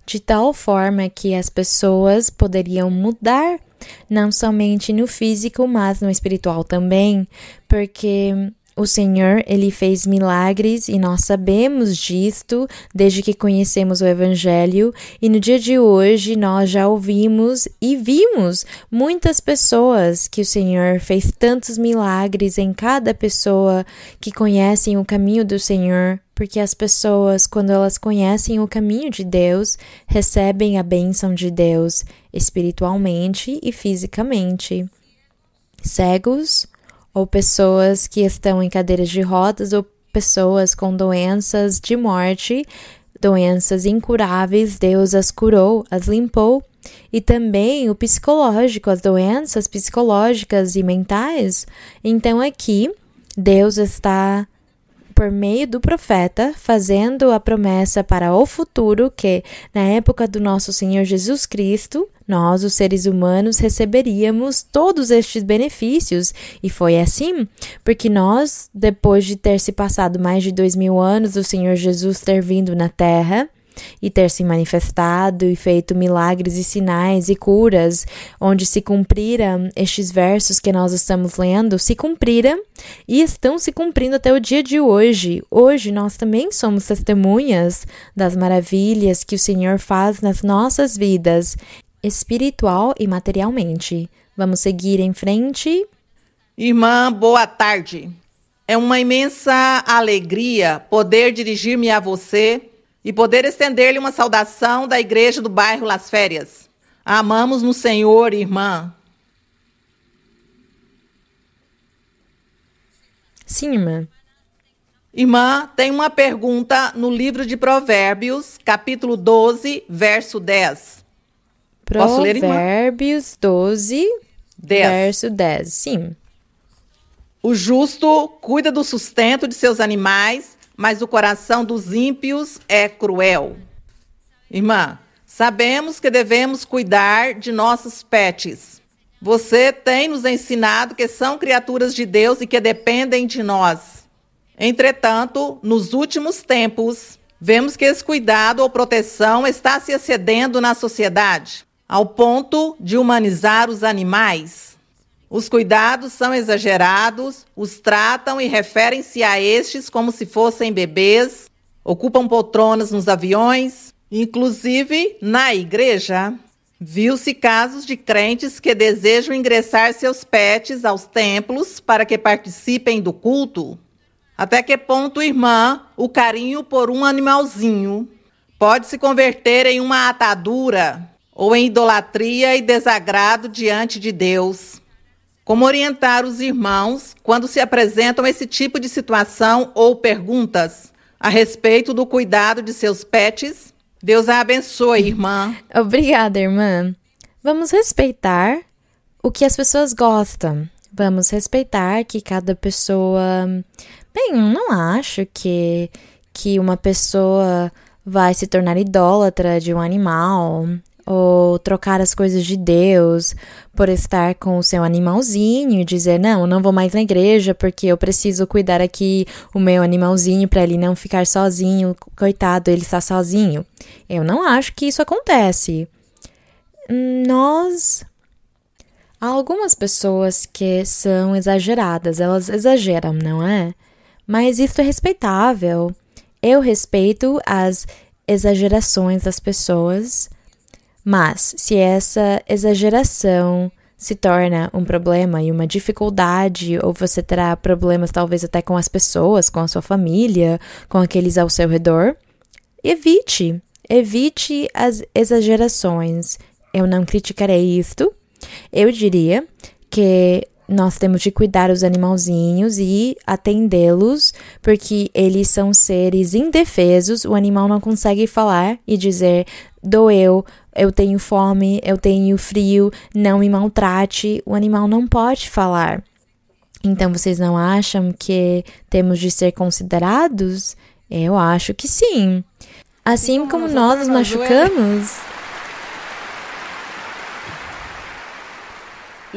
de tal forma que as pessoas poderiam mudar, não somente no físico, mas no espiritual também, porque o Senhor, Ele fez milagres e nós sabemos disto desde que conhecemos o Evangelho, e no dia de hoje nós já ouvimos e vimos muitas pessoas que o Senhor fez tantos milagres em cada pessoa que conhecem o caminho do Senhor, porque as pessoas, quando elas conhecem o caminho de Deus, recebem a bênção de Deus espiritualmente e fisicamente. Cegos, ou pessoas que estão em cadeiras de rodas, ou pessoas com doenças de morte, doenças incuráveis, Deus as curou, as limpou. E também o psicológico, as doenças psicológicas e mentais. Então aqui, Deus está, por meio do profeta, fazendo a promessa para o futuro que, na época do nosso Senhor Jesus Cristo, nós, os seres humanos, receberíamos todos estes benefícios. E foi assim, porque nós, depois de ter se passado mais de 2000 anos do Senhor Jesus ter vindo na Terra e ter se manifestado e feito milagres e sinais e curas, onde se cumpriram estes versos que nós estamos lendo, se cumpriram e estão se cumprindo até o dia de hoje. Hoje nós também somos testemunhas das maravilhas que o Senhor faz nas nossas vidas, espiritual e materialmente. Vamos seguir em frente. Irmã, boa tarde. É uma imensa alegria poder dirigir-me a você e poder estender-lhe uma saudação da igreja do bairro Las Férias. Amamos no Senhor, irmã. Sim, irmã. Irmã, tem uma pergunta no livro de Provérbios, capítulo 12, verso 10. Posso ler, irmã? Provérbios 12, verso 10. Sim. O justo cuida do sustento de seus animais, mas o coração dos ímpios é cruel. Irmã, sabemos que devemos cuidar de nossos pets. Você tem nos ensinado que são criaturas de Deus e que dependem de nós. Entretanto, nos últimos tempos, vemos que esse cuidado ou proteção está se excedendo na sociedade, ao ponto de humanizar os animais. Os cuidados são exagerados, os tratam e referem-se a estes como se fossem bebês, ocupam poltronas nos aviões, inclusive na igreja. Viu-se casos de crentes que desejam ingressar seus pets aos templos para que participem do culto. Até que ponto, irmã, o carinho por um animalzinho pode se converter em uma atadura ou em idolatria e desagrado diante de Deus? Como orientar os irmãos quando se apresentam esse tipo de situação ou perguntas a respeito do cuidado de seus pets? Deus a abençoe, irmã. Obrigada, irmã. Vamos respeitar o que as pessoas gostam. Vamos respeitar que cada pessoa... Bem, eu não acho que uma pessoa vai se tornar idólatra de um animal ou trocar as coisas de Deus por estar com o seu animalzinho e dizer, não, eu não vou mais na igreja porque eu preciso cuidar aqui o meu animalzinho para ele não ficar sozinho, coitado, ele está sozinho. Eu não acho que isso acontece. Há algumas pessoas que são exageradas, elas exageram, não é? Mas isso é respeitável. Eu respeito as exagerações das pessoas. Mas, se essa exageração se torna um problema e uma dificuldade, ou você terá problemas talvez até com as pessoas, com a sua família, com aqueles ao seu redor, evite as exagerações. Eu não criticarei isto. Eu diria que nós temos de cuidar dos animalzinhos e atendê-los, porque eles são seres indefesos. O animal não consegue falar e dizer, doeu, eu tenho fome, eu tenho frio, não me maltrate. O animal não pode falar. Então, vocês não acham que temos de ser considerados? Eu acho que sim. Assim como nós nos machucamos...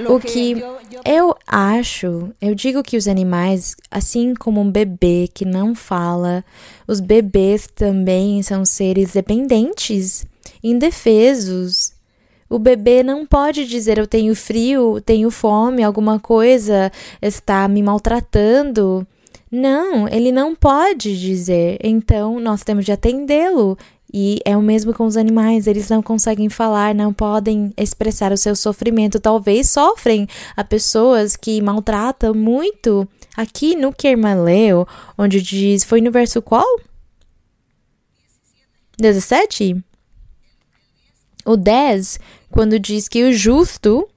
O que eu digo que os animais, assim como um bebê que não fala, os bebês também são seres dependentes. indefesos. O bebê não pode dizer eu tenho frio, tenho fome, alguma coisa está me maltratando. Não, ele não pode dizer. Então, nós temos de atendê-lo. E é o mesmo com os animais, eles não conseguem falar, não podem expressar o seu sofrimento. Talvez sofrem a pessoas que maltratam muito. Aqui no que a irmã leu, onde diz, foi no verso qual? 17? O 10, quando diz que o justo,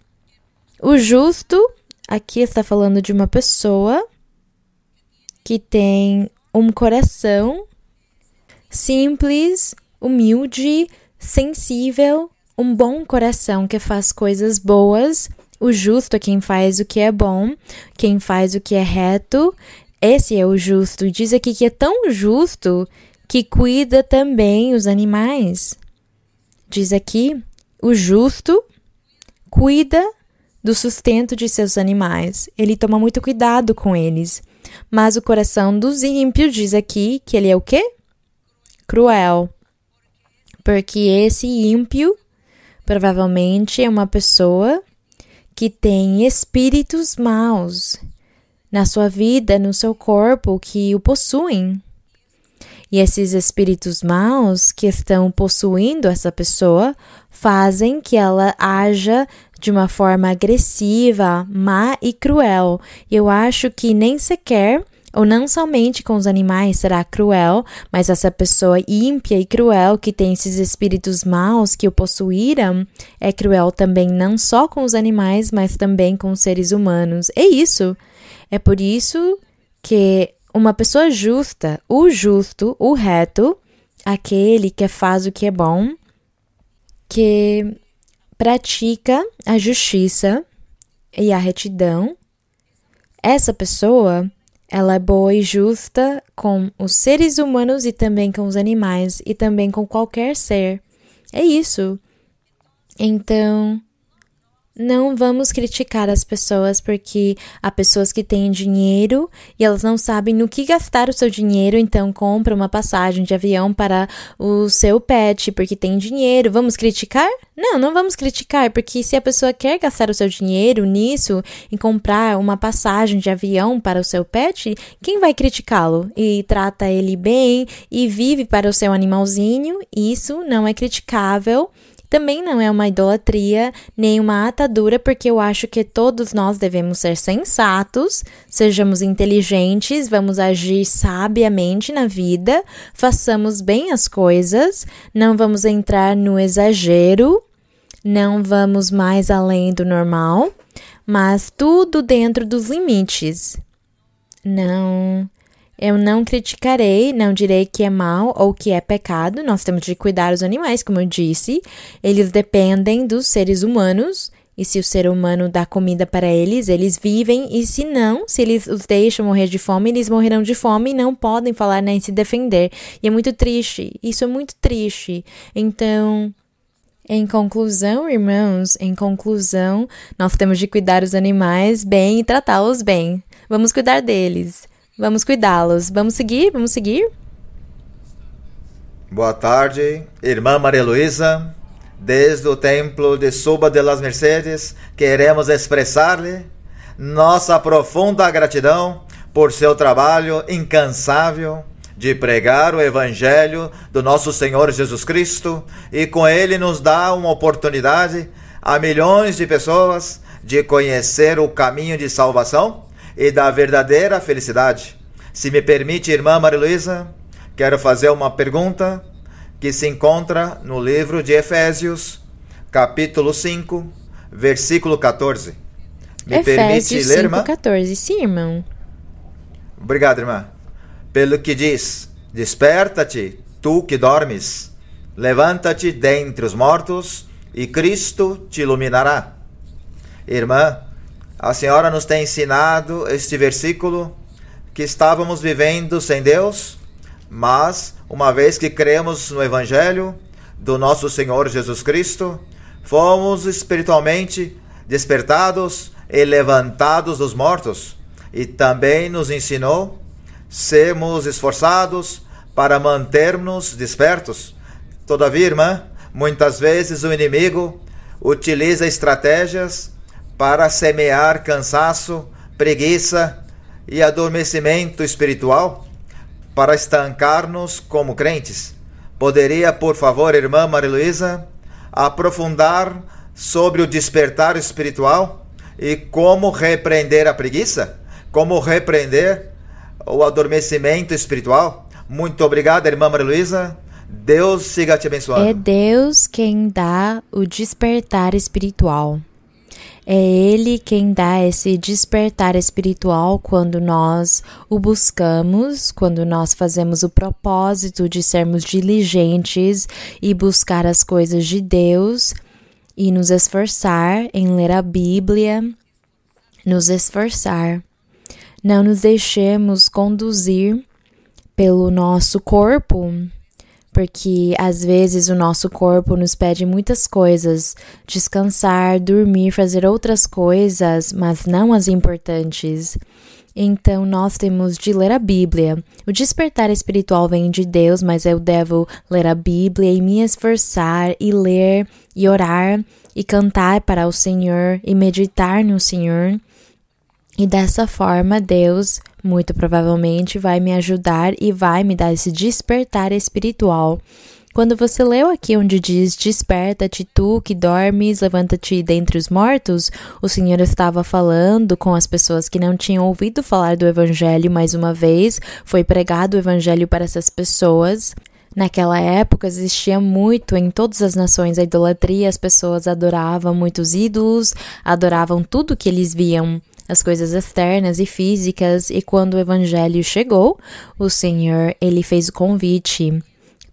aqui está falando de uma pessoa que tem um coração simples, humilde, sensível, um bom coração que faz coisas boas. O justo é quem faz o que é bom, quem faz o que é reto. Esse é o justo. E diz aqui que é tão justo que cuida também os animais. Diz aqui, o justo cuida do sustento de seus animais. Ele toma muito cuidado com eles. Mas o coração dos ímpios diz aqui que ele é o quê? Cruel. Porque esse ímpio provavelmente é uma pessoa que tem espíritos maus na sua vida, no seu corpo, que o possuem. E esses espíritos maus que estão possuindo essa pessoa fazem que ela haja de uma forma agressiva, má e cruel. E eu acho que nem sequer, ou não somente com os animais será cruel, mas essa pessoa ímpia e cruel que tem esses espíritos maus que o possuíram, é cruel também não só com os animais, mas também com os seres humanos. É isso. É por isso que uma pessoa justa, o justo, o reto, aquele que faz o que é bom, que pratica a justiça e a retidão, essa pessoa, ela é boa e justa com os seres humanos e também com os animais e também com qualquer ser. É isso. Então, não vamos criticar as pessoas porque há pessoas que têm dinheiro e elas não sabem no que gastar o seu dinheiro, então compra uma passagem de avião para o seu pet porque tem dinheiro. Vamos criticar? Não, não vamos criticar, porque se a pessoa quer gastar o seu dinheiro nisso, em comprar uma passagem de avião para o seu pet, quem vai criticá-lo? E trata ele bem e vive para o seu animalzinho, isso não é criticável. Também não é uma idolatria, nem uma atadura, porque eu acho que todos nós devemos ser sensatos, sejamos inteligentes, vamos agir sabiamente na vida, façamos bem as coisas, não vamos entrar no exagero, não vamos mais além do normal, mas tudo dentro dos limites. Eu não criticarei, não direi que é mal ou que é pecado. Nós temos de cuidar dos animais, como eu disse. Eles dependem dos seres humanos. E se o ser humano dá comida para eles, eles vivem. E se não, se eles os deixam morrer de fome, eles morrerão de fome e não podem falar nem se defender. E é muito triste. Isso é muito triste. Então, em conclusão, irmãos, nós temos de cuidar dos animais bem e tratá-los bem. Vamos cuidar deles. Vamos cuidá-los. Vamos seguir? Vamos seguir? Boa tarde, irmã Maria Luísa. Desde o templo de Suba de las Mercedes, queremos expressar-lhe nossa profunda gratidão por seu trabalho incansável de pregar o Evangelho do nosso Senhor Jesus Cristo e com ele nos dá uma oportunidade a milhões de pessoas de conhecer o caminho de salvação e da verdadeira felicidade. Se me permite, irmã Maria Luísa, quero fazer uma pergunta que se encontra no livro de Efésios, capítulo 5, versículo 14. Me permite ler, irmã? Efésios 5:14, sim, irmão. Obrigado, irmã. Pelo que diz, desperta-te, tu que dormes, levanta-te dentre os mortos e Cristo te iluminará. Irmã, a senhora nos tem ensinado este versículo que estávamos vivendo sem Deus, mas uma vez que cremos no Evangelho do nosso Senhor Jesus Cristo, fomos espiritualmente despertados e levantados dos mortos. E também nos ensinou sermos esforçados para mantermos despertos. Todavia, irmã, Muitas vezes o inimigo utiliza estratégias para semear cansaço, preguiça e adormecimento espiritual para estancar-nos como crentes. Poderia, por favor, irmã Maria Luísa, aprofundar sobre o despertar espiritual e como repreender a preguiça? Como repreender o adormecimento espiritual? Muito obrigado, irmã Maria Luísa. Deus siga te abençoando. É Deus quem dá o despertar espiritual. É Ele quem dá esse despertar espiritual quando nós o buscamos, quando nós fazemos o propósito de sermos diligentes e buscar as coisas de Deus e nos esforçar em ler a Bíblia, nos esforçar. Não nos deixemos conduzir pelo nosso corpo, porque às vezes o nosso corpo nos pede muitas coisas, descansar, dormir, fazer outras coisas, mas não as importantes. Então nós temos de ler a Bíblia. O despertar espiritual vem de Deus, mas eu devo ler a Bíblia e me esforçar e ler e orar e cantar para o Senhor e meditar no Senhor. E dessa forma, Deus, muito provavelmente, vai me ajudar e vai me dar esse despertar espiritual. Quando você leu aqui onde diz, desperta-te tu que dormes, levanta-te dentre os mortos, o Senhor estava falando com as pessoas que não tinham ouvido falar do Evangelho mais uma vez, foi pregado o Evangelho para essas pessoas. Naquela época existia muito em todas as nações a idolatria, as pessoas adoravam muitos ídolos, adoravam tudo que eles viam, as coisas externas e físicas, e quando o Evangelho chegou, o Senhor, Ele fez o convite.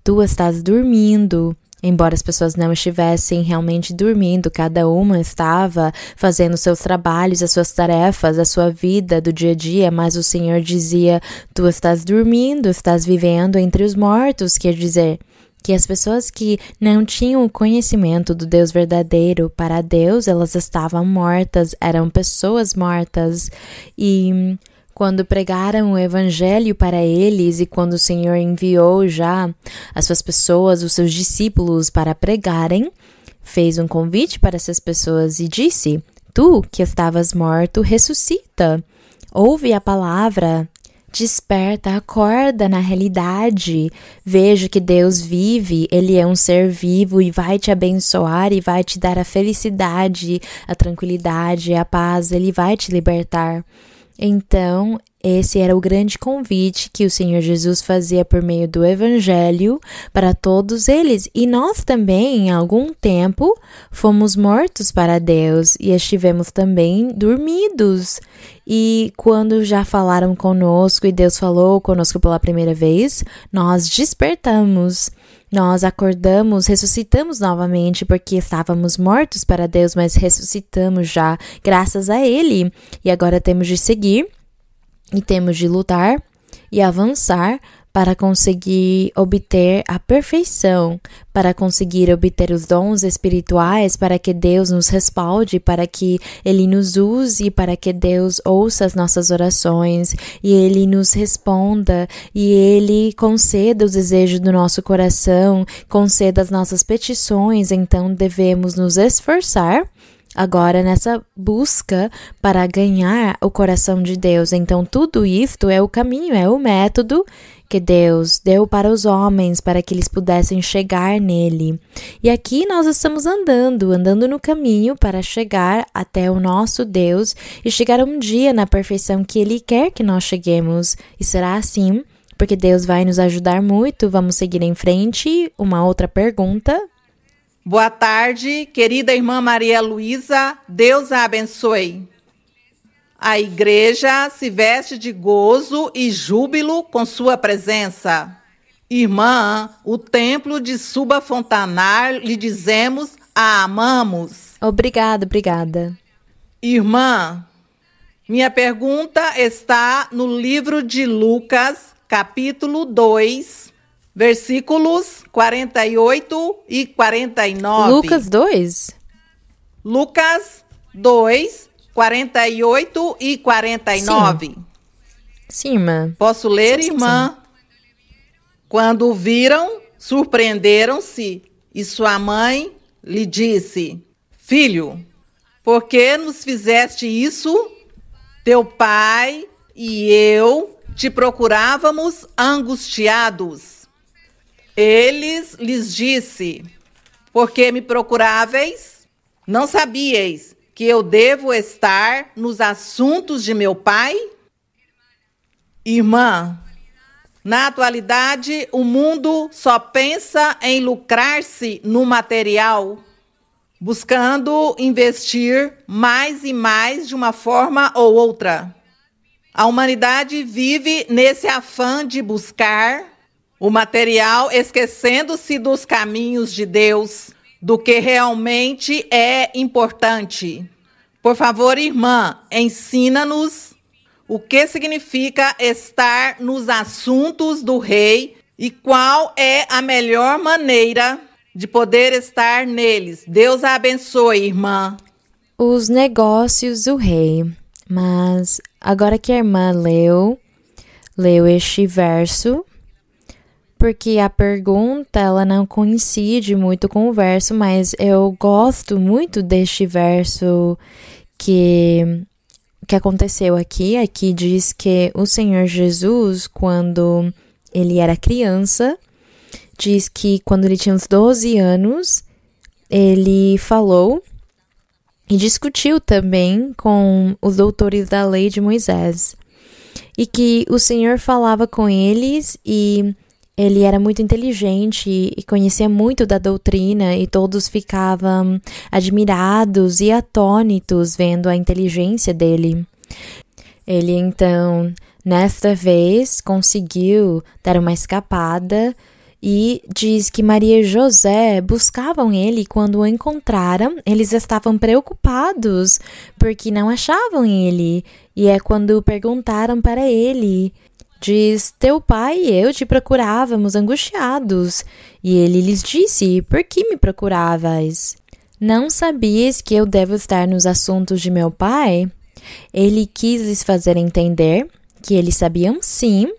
Tu estás dormindo. Embora as pessoas não estivessem realmente dormindo, cada uma estava fazendo seus trabalhos, as suas tarefas, a sua vida do dia a dia, mas o Senhor dizia, tu estás dormindo, estás vivendo entre os mortos, quer dizer, que as pessoas que não tinham o conhecimento do Deus verdadeiro, para Deus, elas estavam mortas, eram pessoas mortas. E quando pregaram o Evangelho para eles e quando o Senhor enviou já as suas pessoas, os seus discípulos para pregarem, fez um convite para essas pessoas e disse, tu que estavas morto, ressuscita, ouve a palavra, desperta, acorda na realidade, veja que Deus vive, Ele é um ser vivo e vai te abençoar e vai te dar a felicidade, a tranquilidade, a paz, Ele vai te libertar. Então, esse era o grande convite que o Senhor Jesus fazia por meio do Evangelho para todos eles. E nós também, em algum tempo, fomos mortos para Deus e estivemos também dormidos. E quando já falaram conosco e Deus falou conosco pela primeira vez, nós despertamos. Nós acordamos, ressuscitamos novamente porque estávamos mortos para Deus, mas ressuscitamos já graças a Ele. E agora temos de seguir e temos de lutar e avançar para conseguir obter a perfeição, para conseguir obter os dons espirituais, para que Deus nos respalde, para que Ele nos use, para que Deus ouça as nossas orações e Ele nos responda e Ele conceda os desejos do nosso coração, conceda as nossas petições. Então devemos nos esforçar agora nessa busca para ganhar o coração de Deus. Então tudo isto é o caminho, é o método que Deus deu para os homens, para que eles pudessem chegar nele. E aqui nós estamos andando no caminho para chegar até o nosso Deus e chegar um dia na perfeição que Ele quer que nós cheguemos. E será assim, porque Deus vai nos ajudar muito. Vamos seguir em frente. Uma outra pergunta. Boa tarde, querida irmã Maria Luísa, Deus a abençoe. A igreja se veste de gozo e júbilo com sua presença. Irmã, o templo de Suba Fontanar, lhe dizemos, a amamos. Obrigada. Irmã, minha pergunta está no livro de Lucas, capítulo 2, versículos 48 e 49. Lucas 2? Lucas 2, 48 e 49. Sim, irmã. Posso ler, sim, irmã? Sim. Quando viram, surpreenderam-se E sua mãe lhe disse: Filho, por que nos fizeste isso? Teu pai e eu te procurávamos angustiados. Eles lhes disse: Por que me procuráveis? Não sabíeis que eu devo estar nos assuntos de meu pai? Irmã, na atualidade, o mundo só pensa em lucrar-se no material, buscando investir mais e mais de uma forma ou outra. A humanidade vive nesse afã de buscar o material, esquecendo-se dos caminhos de Deus, do que realmente é importante. Por favor, irmã, ensina-nos o que significa estar nos assuntos do rei e qual é a melhor maneira de poder estar neles. Deus a abençoe, irmã. Os negócios do rei. Mas agora que a irmã leu este verso, porque a pergunta ela não coincide muito com o verso, mas eu gosto muito deste verso que aconteceu aqui. Aqui diz que o Senhor Jesus, quando ele era criança, diz que quando ele tinha uns 12 anos, ele falou e discutiu também com os doutores da lei de Moisés. E que o Senhor falava com eles e ele era muito inteligente e conhecia muito da doutrina e todos ficavam admirados e atônitos vendo a inteligência dele. Ele então, nesta vez, conseguiu dar uma escapada e diz que Maria e José buscavam ele e quando o encontraram, eles estavam preocupados porque não achavam ele. E é quando perguntaram para ele, diz, teu pai e eu te procurávamos angustiados. E ele lhes disse, por que me procuravais? Não sabias que eu devo estar nos assuntos de meu pai? Ele quis lhes fazer entender que eles sabiam sim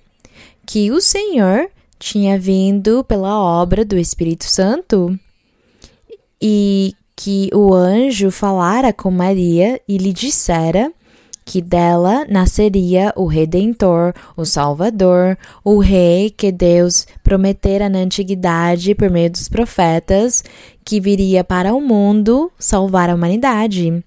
que o Senhor tinha vindo pela obra do Espírito Santo e que o anjo falara com Maria e lhe dissera que dela nasceria o Redentor, o Salvador, o Rei que Deus prometera na antiguidade por meio dos profetas, que viria para o mundo salvar a humanidade.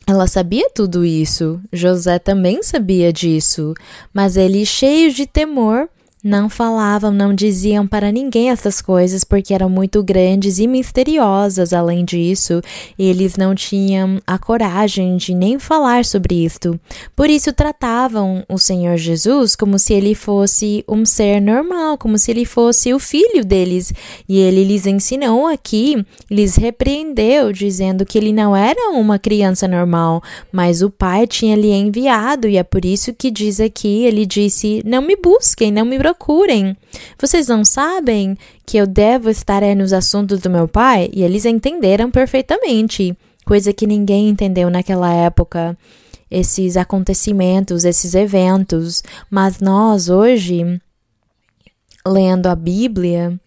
Ela sabia tudo isso, José também sabia disso, mas eles, cheios de temor, não falavam, não diziam para ninguém essas coisas porque eram muito grandes e misteriosas. Além disso, eles não tinham a coragem de nem falar sobre isto. Por isso tratavam o Senhor Jesus como se ele fosse um ser normal, como se ele fosse o filho deles. E ele lhes ensinou aqui, lhes repreendeu, dizendo que ele não era uma criança normal, mas o Pai tinha lhe enviado. E é por isso que diz aqui, ele disse, não me busquem, não me procurem. Vocês não sabem que eu devo estar nos assuntos do meu pai? E eles entenderam perfeitamente, coisa que ninguém entendeu naquela época, esses acontecimentos, esses eventos. Mas nós hoje, lendo a Bíblia,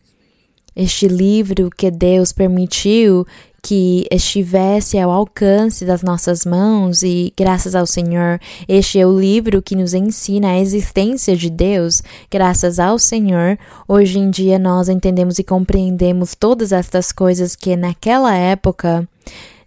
este livro que Deus permitiu que estivesse ao alcance das nossas mãos e, graças ao Senhor, este é o livro que nos ensina a existência de Deus. Graças ao Senhor, hoje em dia nós entendemos e compreendemos todas estas coisas que naquela época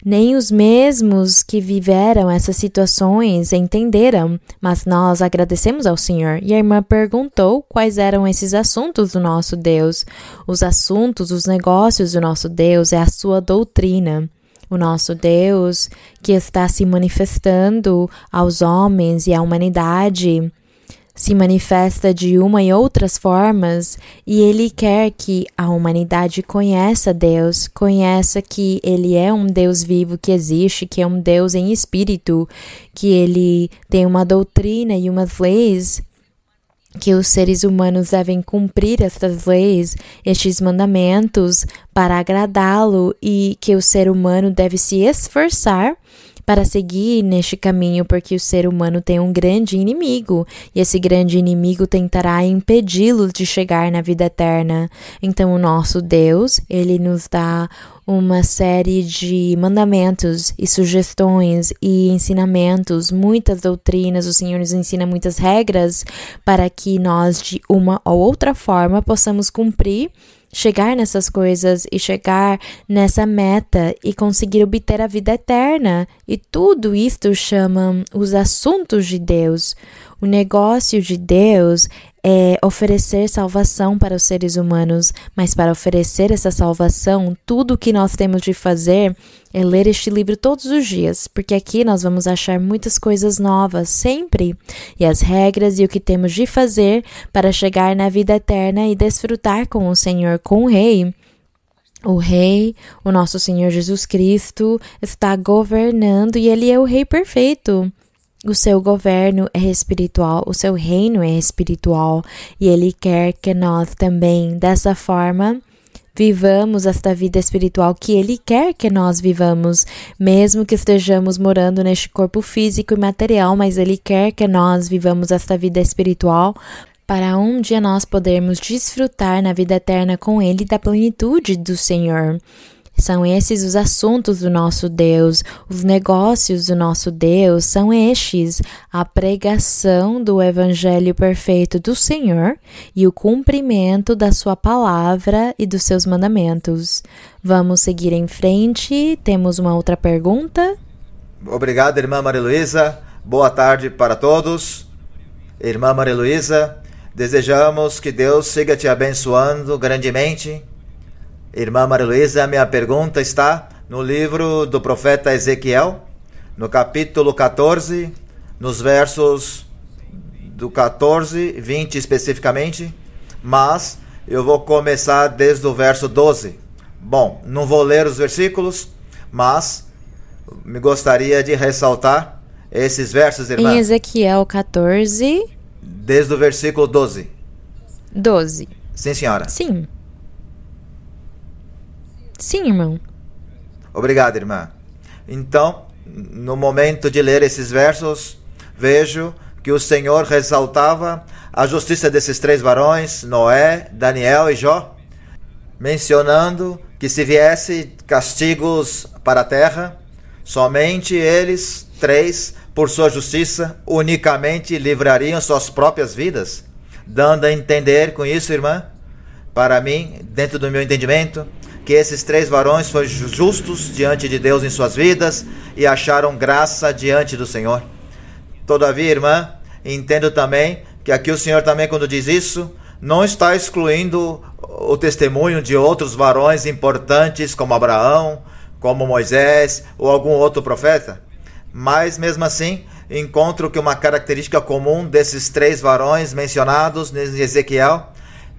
nem os mesmos que viveram essas situações entenderam, mas nós agradecemos ao Senhor. E a irmã perguntou quais eram esses assuntos do nosso Deus. Os assuntos, os negócios do nosso Deus é a sua doutrina. O nosso Deus que está se manifestando aos homens e à humanidade se manifesta de uma e outras formas e Ele quer que a humanidade conheça Deus, conheça que Ele é um Deus vivo que existe, que é um Deus em espírito, que Ele tem uma doutrina e umas leis que os seres humanos devem cumprir estas leis, estes mandamentos para agradá-lo e que o ser humano deve se esforçar para seguir neste caminho, porque o ser humano tem um grande inimigo, e esse grande inimigo tentará impedi-lo de chegar na vida eterna. Então, o nosso Deus, ele nos dá uma série de mandamentos e sugestões e ensinamentos, muitas doutrinas. O Senhor nos ensina muitas regras para que nós, de uma ou outra forma, possamos cumprir, chegar nessas coisas e chegar nessa meta e conseguir obter a vida eterna. E tudo isto chama os assuntos de Deus. O negócio de Deus é oferecer salvação para os seres humanos, mas para oferecer essa salvação, tudo o que nós temos de fazer é ler este livro todos os dias, porque aqui nós vamos achar muitas coisas novas, sempre, e as regras e o que temos de fazer para chegar na vida eterna e desfrutar com o Senhor, com o Rei. O Rei, o nosso Senhor Jesus Cristo, está governando e Ele é o Rei perfeito. O seu governo é espiritual, o seu reino é espiritual, e Ele quer que nós também, dessa forma, vivamos esta vida espiritual que Ele quer que nós vivamos, mesmo que estejamos morando neste corpo físico e material, mas Ele quer que nós vivamos esta vida espiritual para um dia nós podermos desfrutar na vida eterna com Ele da plenitude do Senhor. São esses os assuntos do nosso Deus, os negócios do nosso Deus são estes: a pregação do Evangelho perfeito do Senhor e o cumprimento da sua palavra e dos seus mandamentos. Vamos seguir em frente, temos uma outra pergunta? Obrigado, irmã Maria Luísa. Boa tarde para todos. Irmã Maria Luísa, desejamos que Deus siga te abençoando grandemente. Irmã Maria Luísa, minha pergunta está no livro do profeta Ezequiel, no capítulo 14, nos versos do 14, 20 especificamente, mas eu vou começar desde o verso 12. Bom, não vou ler os versículos, mas me gostaria de ressaltar esses versos, irmã. Em Ezequiel 14... Desde o versículo 12. 12. Sim, senhora. Sim. Sim, irmão. Obrigado, irmã. Então, no momento de ler esses versos, vejo que o Senhor ressaltava a justiça desses três varões, Noé, Daniel e Jó, mencionando que se viesse castigos para a terra, somente eles três, por sua justiça, unicamente livrariam suas próprias vidas, dando a entender com isso, irmã, para mim, dentro do meu entendimento, que esses três varões foram justos diante de Deus em suas vidas e acharam graça diante do Senhor. Todavia, irmã, entendo também que aqui o Senhor também, quando diz isso, não está excluindo o testemunho de outros varões importantes como Abraão, como Moisés ou algum outro profeta. Mas, mesmo assim, encontro que uma característica comum desses três varões mencionados em Ezequiel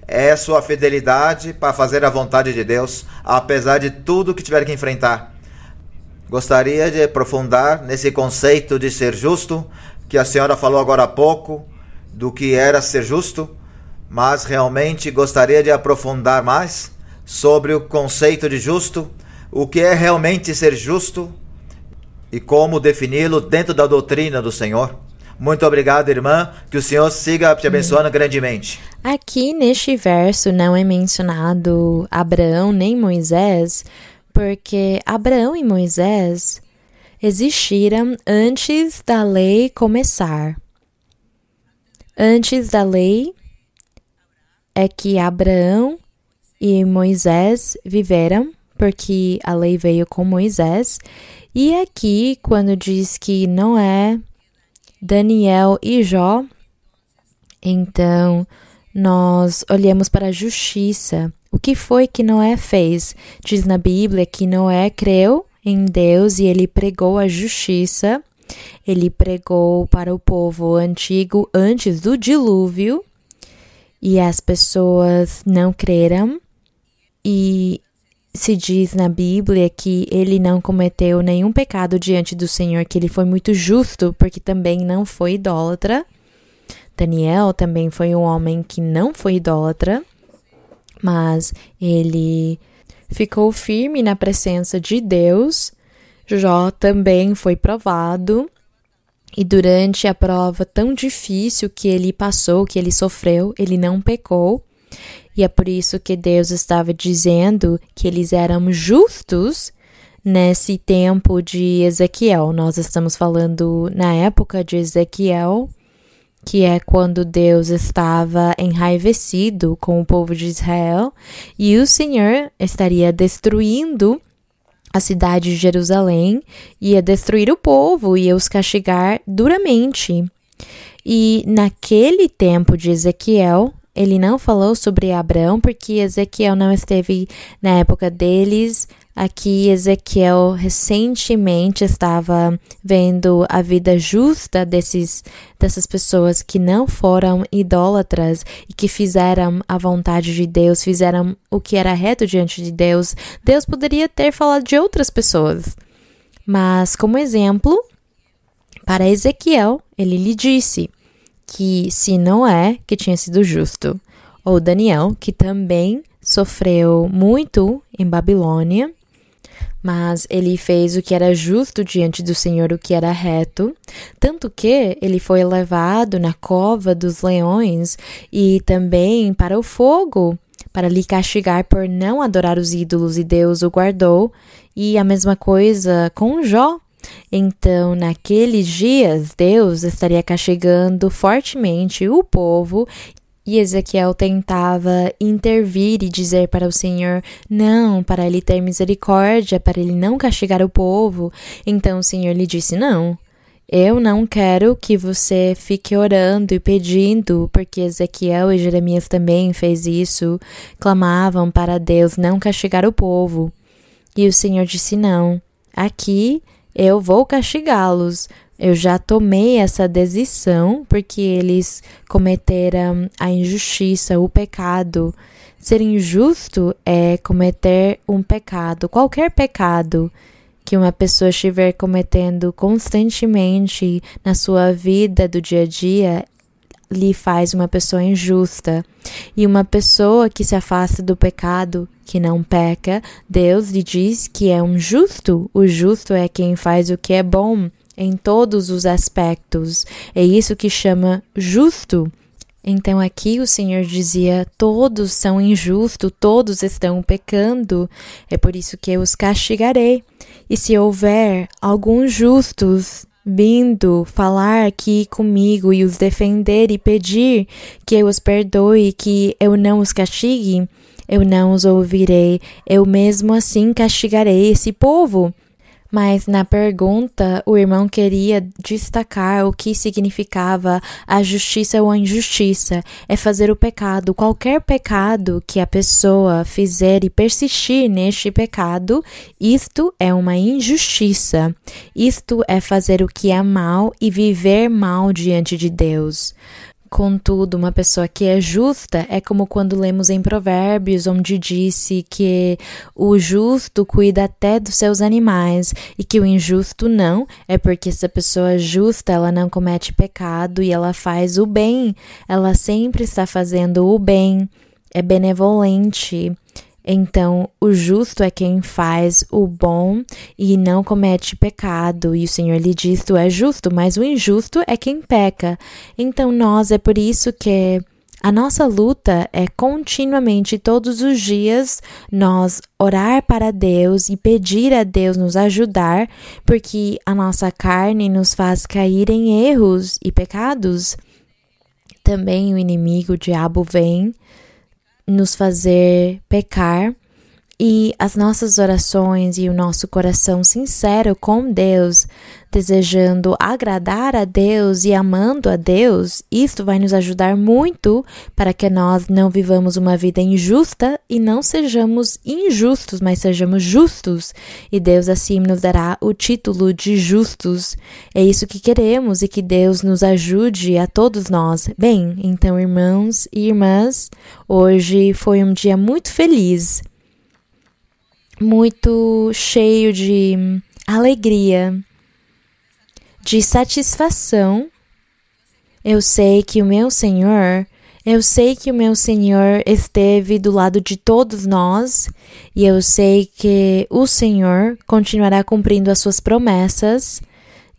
é sua fidelidade para fazer a vontade de Deus, apesar de tudo que tiver que enfrentar. Gostaria de aprofundar nesse conceito de ser justo, que a senhora falou agora há pouco, do que era ser justo, mas realmente gostaria de aprofundar mais sobre o conceito de justo, o que é realmente ser justo e como defini-lo dentro da doutrina do Senhor. Muito obrigado, irmã. Que o Senhor siga te abençoando grandemente. Aqui neste verso não é mencionado Abraão nem Moisés, porque Abraão e Moisés existiram antes da lei começar. Antes da lei é que Abraão e Moisés viveram, porque a lei veio com Moisés. E aqui, quando diz que Noé, Daniel e Jó, então nós olhamos para a justiça. O que foi que Noé fez? Diz na Bíblia que Noé creu em Deus e ele pregou a justiça. Ele pregou para o povo antigo antes do dilúvio e as pessoas não creram. E se diz na Bíblia que ele não cometeu nenhum pecado diante do Senhor, que ele foi muito justo, porque também não foi idólatra. Daniel também foi um homem que não foi idólatra, mas ele ficou firme na presença de Deus. Jó também foi provado. E durante a prova tão difícil que ele passou, que ele sofreu, ele não pecou. E é por isso que Deus estava dizendo que eles eram justos nesse tempo de Ezequiel. Nós estamos falando na época de Ezequiel, que é quando Deus estava enraivecido com o povo de Israel, e o Senhor estaria destruindo a cidade de Jerusalém, ia destruir o povo, ia os castigar duramente. E naquele tempo de Ezequiel, ele não falou sobre Abraão, porque Ezequiel não esteve na época deles. Aqui Ezequiel recentemente estava vendo a vida justa dessas pessoas que não foram idólatras e que fizeram a vontade de Deus, fizeram o que era reto diante de Deus. Deus poderia ter falado de outras pessoas, mas como exemplo, para Ezequiel, ele lhe disse que se Noé, que tinha sido justo, ou Daniel, que também sofreu muito em Babilônia, mas ele fez o que era justo diante do Senhor, o que era reto, tanto que ele foi levado na cova dos leões e também para o fogo, para lhe castigar por não adorar os ídolos, e Deus o guardou. E a mesma coisa com Jó. Então, naqueles dias, Deus estaria castigando fortemente o povo, e Ezequiel tentava intervir e dizer para o Senhor não, para ele ter misericórdia, para ele não castigar o povo. Então o Senhor lhe disse: não, eu não quero que você fique orando e pedindo, porque Ezequiel e Jeremias também fez isso, clamavam para Deus não castigar o povo. E o Senhor disse: não, aqui eu vou castigá-los. Eu já tomei essa decisão porque eles cometeram a injustiça, o pecado. Ser injusto é cometer um pecado, qualquer pecado que uma pessoa estiver cometendo constantemente na sua vida do dia a dia, lhe faz uma pessoa injusta. E uma pessoa que se afasta do pecado, que não peca, Deus lhe diz que é um justo. O justo é quem faz o que é bom em todos os aspectos. É isso que chama justo. Então aqui o Senhor dizia: todos são injustos, todos estão pecando, é por isso que eu os castigarei. E se houver alguns justos vindo falar aqui comigo e os defender e pedir que eu os perdoe, que eu não os castigue, eu não os ouvirei, eu mesmo assim castigarei esse povo. Mas na pergunta, o irmão queria destacar o que significava a justiça ou a injustiça. É fazer o pecado. Qualquer pecado que a pessoa fizer e persistir neste pecado, isto é uma injustiça. Isto é fazer o que é mal e viver mal diante de Deus. Contudo, uma pessoa que é justa é como quando lemos em Provérbios, onde disse que o justo cuida até dos seus animais e que o injusto não, é porque essa pessoa justa, ela não comete pecado e ela faz o bem, ela sempre está fazendo o bem, é benevolente. Então, o justo é quem faz o bom e não comete pecado, e o Senhor lhe diz: tu é justo, mas o injusto é quem peca. Então, é por isso que a nossa luta é continuamente, todos os dias, nós orar para Deus e pedir a Deus nos ajudar, porque a nossa carne nos faz cair em erros e pecados. Também o inimigo, o diabo, vem nos fazer pecar, e as nossas orações e o nosso coração sincero com Deus, desejando agradar a Deus e amando a Deus, isto vai nos ajudar muito para que nós não vivamos uma vida injusta e não sejamos injustos, mas sejamos justos, e Deus assim nos dará o título de justos. É isso que queremos, e que Deus nos ajude a todos nós. Bem, então, irmãos e irmãs, hoje foi um dia muito feliz, muito cheio de alegria, de satisfação. Eu sei que o meu Senhor, Eu sei que o meu Senhor esteve do lado de todos nós e eu sei que o Senhor continuará cumprindo as suas promessas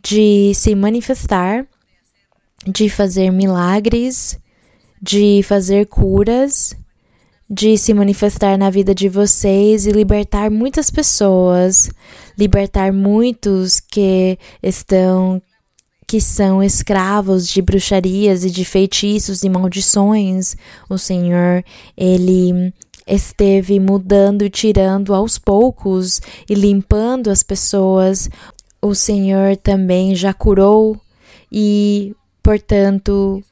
de se manifestar, de fazer milagres, de fazer curas, de se manifestar na vida de vocês e libertar muitas pessoas, libertar muitos que são escravos de bruxarias e de feitiços e maldições. O Senhor, Ele esteve mudando e tirando aos poucos e limpando as pessoas. O Senhor também já curou e, portanto,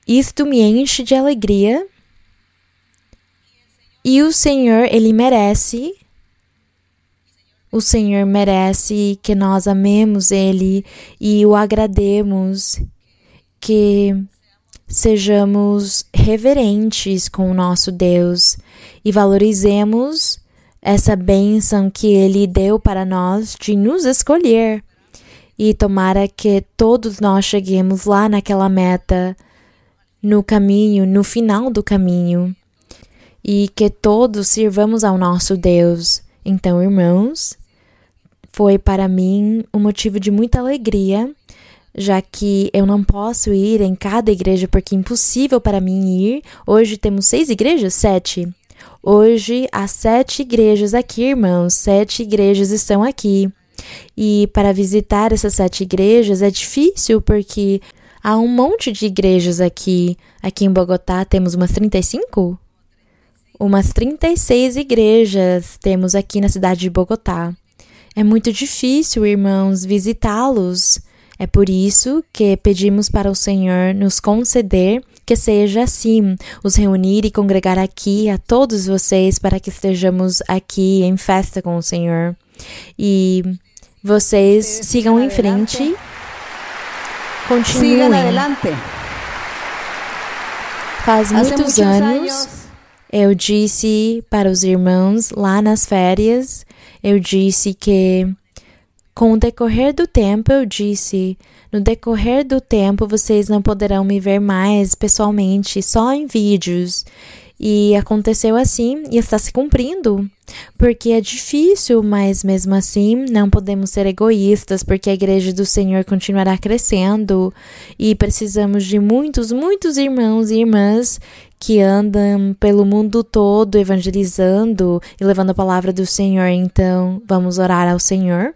isto me enche de alegria. E o Senhor, Ele merece. O Senhor merece que nós amemos Ele e o agrademos, que sejamos reverentes com o nosso Deus e valorizemos essa bênção que Ele deu para nós de nos escolher. E tomara que todos nós cheguemos lá naquela meta, no caminho, no final do caminho, e que todos sirvamos ao nosso Deus. Então, irmãos, foi para mim um motivo de muita alegria, já que eu não posso ir em cada igreja porque é impossível para mim ir. Hoje temos 6 igrejas? 7. Hoje há 7 igrejas aqui, irmãos. 7 igrejas estão aqui. E para visitar essas 7 igrejas é difícil porque há um monte de igrejas aqui. Aqui em Bogotá temos umas 35? Umas 36 igrejas temos aqui na cidade de Bogotá. É muito difícil, irmãos, visitá-los. É por isso que pedimos para o Senhor nos conceder que seja assim, os reunir e congregar aqui a todos vocês para que estejamos aqui em festa com o Senhor. E vocês sigam em frente. Continuem. Sigan adelante. Faz muitos anos eu disse para os irmãos lá nas férias, eu disse que com o decorrer do tempo, no decorrer do tempo vocês não poderão me ver mais pessoalmente, só em vídeos. E aconteceu assim e está se cumprindo, porque é difícil, mas mesmo assim não podemos ser egoístas, porque a igreja do Senhor continuará crescendo e precisamos de muitos irmãos e irmãs que andam pelo mundo todo evangelizando e levando a palavra do Senhor. Então, vamos orar ao Senhor.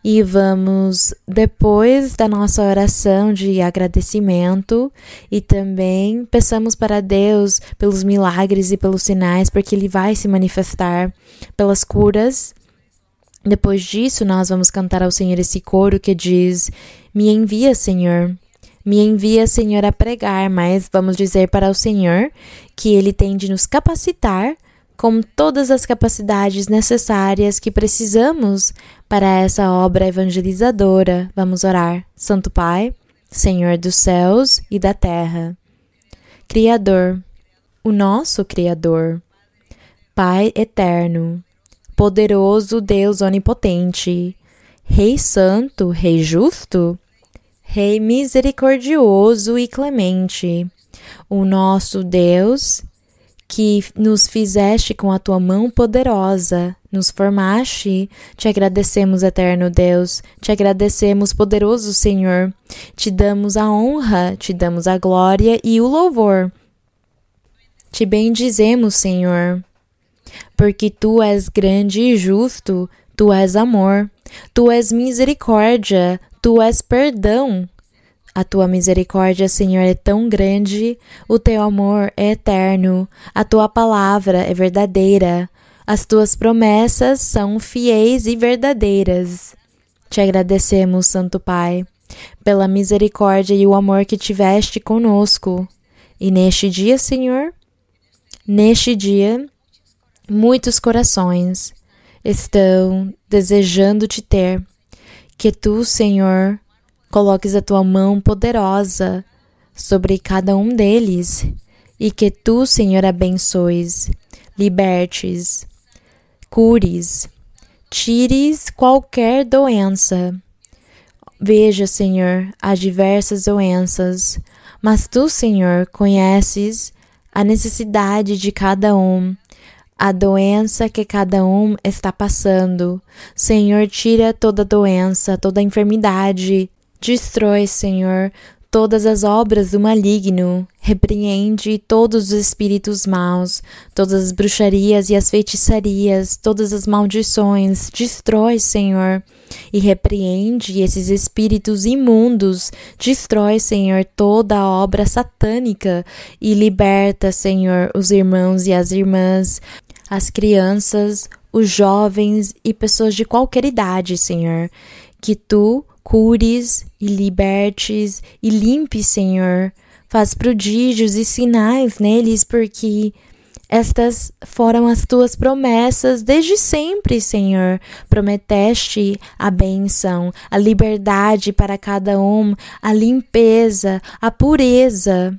E vamos, depois da nossa oração de agradecimento, e também peçamos para Deus pelos milagres e pelos sinais, porque Ele vai se manifestar pelas curas. Depois disso, nós vamos cantar ao Senhor esse coro que diz: me envia, Senhor. Me envia, Senhor, a pregar, mas vamos dizer para o Senhor que Ele tem de nos capacitar com todas as capacidades necessárias que precisamos para essa obra evangelizadora. Vamos orar. Santo Pai, Senhor dos céus e da terra, Criador, o nosso Criador, Pai eterno, poderoso Deus onipotente, Rei santo, Rei justo, Rei misericordioso e clemente, o nosso Deus, que nos fizeste com a tua mão poderosa, nos formaste. Te agradecemos, eterno Deus, te agradecemos, poderoso Senhor, te damos a honra, te damos a glória e o louvor. Te bendizemos, Senhor, porque tu és grande e justo, tu és amor, tu és misericórdia, tu és perdão. A tua misericórdia, Senhor, é tão grande, o teu amor é eterno, a tua palavra é verdadeira, as tuas promessas são fiéis e verdadeiras. Te agradecemos, Santo Pai, pela misericórdia e o amor que tiveste conosco. E neste dia, Senhor, muitos corações estão desejando te ter, que tu, Senhor, coloques a tua mão poderosa sobre cada um deles e que tu, Senhor, abençoes, libertes, cures, tires qualquer doença. Veja, Senhor, há diversas doenças, Mas tu, Senhor, conheces a necessidade de cada um, a doença que cada um está passando. Senhor, tira toda doença, toda enfermidade. Destrói, Senhor, todas as obras do maligno. Repreende todos os espíritos maus, todas as bruxarias e as feitiçarias, todas as maldições. Destrói, Senhor, e repreende esses espíritos imundos. Destrói, Senhor, toda a obra satânica e liberta, Senhor, os irmãos e as irmãs, as crianças, os jovens e pessoas de qualquer idade, Senhor. Que tu cures e libertes e limpes, Senhor. Faz prodígios e sinais neles, porque estas foram as tuas promessas desde sempre, Senhor. Prometeste a bênção, a liberdade para cada um, a limpeza, a pureza.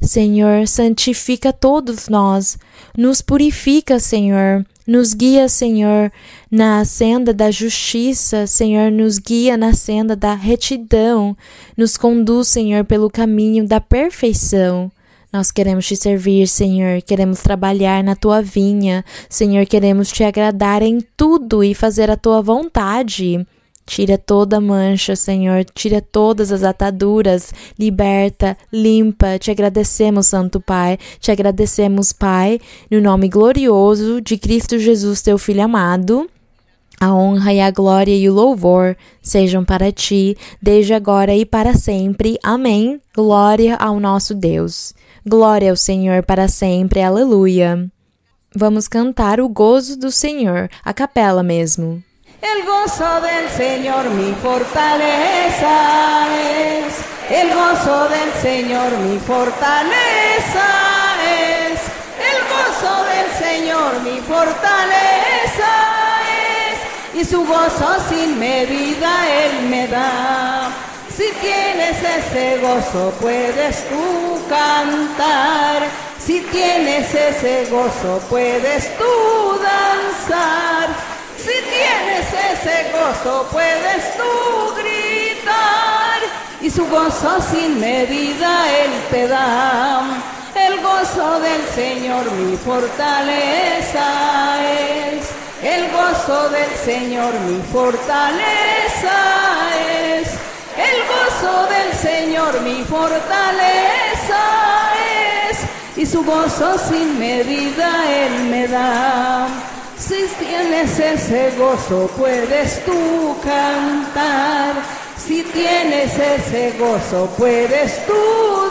Senhor, santifica todos nós, nos purifica, Senhor, nos guia, Senhor, na senda da justiça, Senhor, nos guia na senda da retidão, nos conduz, Senhor, pelo caminho da perfeição. Nós queremos te servir, Senhor, queremos trabalhar na tua vinha, Senhor, queremos te agradar em tudo e fazer a tua vontade. Tira toda mancha, Senhor, tira todas as ataduras, liberta, limpa. Te agradecemos, Santo Pai, te agradecemos, Pai, no nome glorioso de Cristo Jesus, teu Filho amado. A honra e a glória e o louvor sejam para ti, desde agora e para sempre. Amém. Glória ao nosso Deus. Glória ao Senhor para sempre. Aleluia. Vamos cantar o gozo do Senhor, a capela mesmo. El gozo del Señor mi fortaleza es, el gozo del Señor mi fortaleza es, el gozo del Señor mi fortaleza es, y su gozo sin medida Él me da. Si tienes ese gozo puedes tú cantar, si tienes ese gozo puedes tú danzar. Si tienes ese gozo puedes tú gritar, y su gozo sin medida Él te da. El gozo del Señor mi fortaleza es, el gozo del Señor mi fortaleza es, el gozo del Señor mi fortaleza es, y su gozo sin medida Él me da. Si tienes ese gozo puedes tú cantar, si tienes ese gozo puedes tú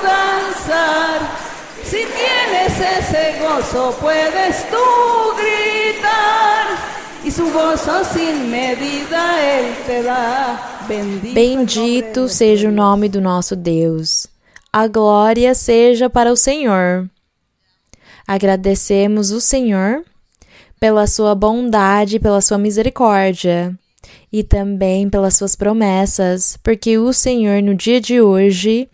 danzar, si tienes ese gozo puedes tú gritar, y su gozo sin medida Él te da. Bendito seja o nome do nosso Deus. A glória seja para o Senhor. Agradecemos o Senhor pela sua bondade, pela sua misericórdia e também pelas suas promessas, porque o Senhor no dia de hoje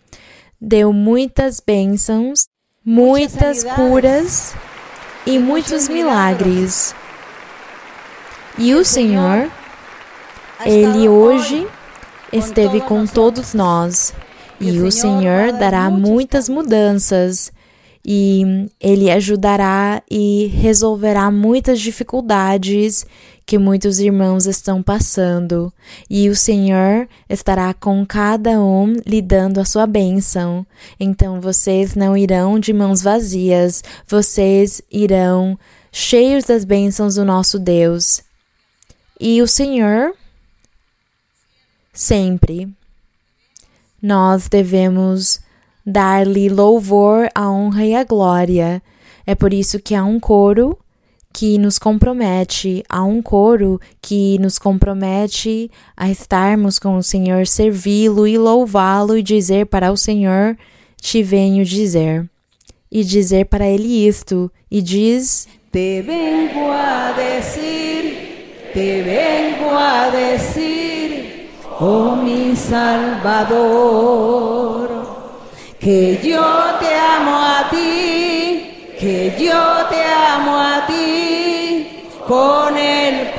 deu muitas bênçãos, muitas curas e muitos milagres. E o Senhor, Ele hoje esteve com todos nós, e o Senhor dará muitas mudanças. E Ele ajudará e resolverá muitas dificuldades que muitos irmãos estão passando. E o Senhor estará com cada um lhe dando a sua bênção. Então vocês não irão de mãos vazias, vocês irão cheios das bênçãos do nosso Deus. E o Senhor, sempre, nós devemos dar-lhe louvor, a honra e a glória. É por isso que há um coro que nos compromete, há um coro que nos compromete a estarmos com o Senhor, servi-lo e louvá-lo e dizer para o Senhor, te venho dizer. E dizer para Ele isto, e diz: Te vengo a decir, oh mi Salvador, que yo te amo a ti, que yo te amo a ti, con el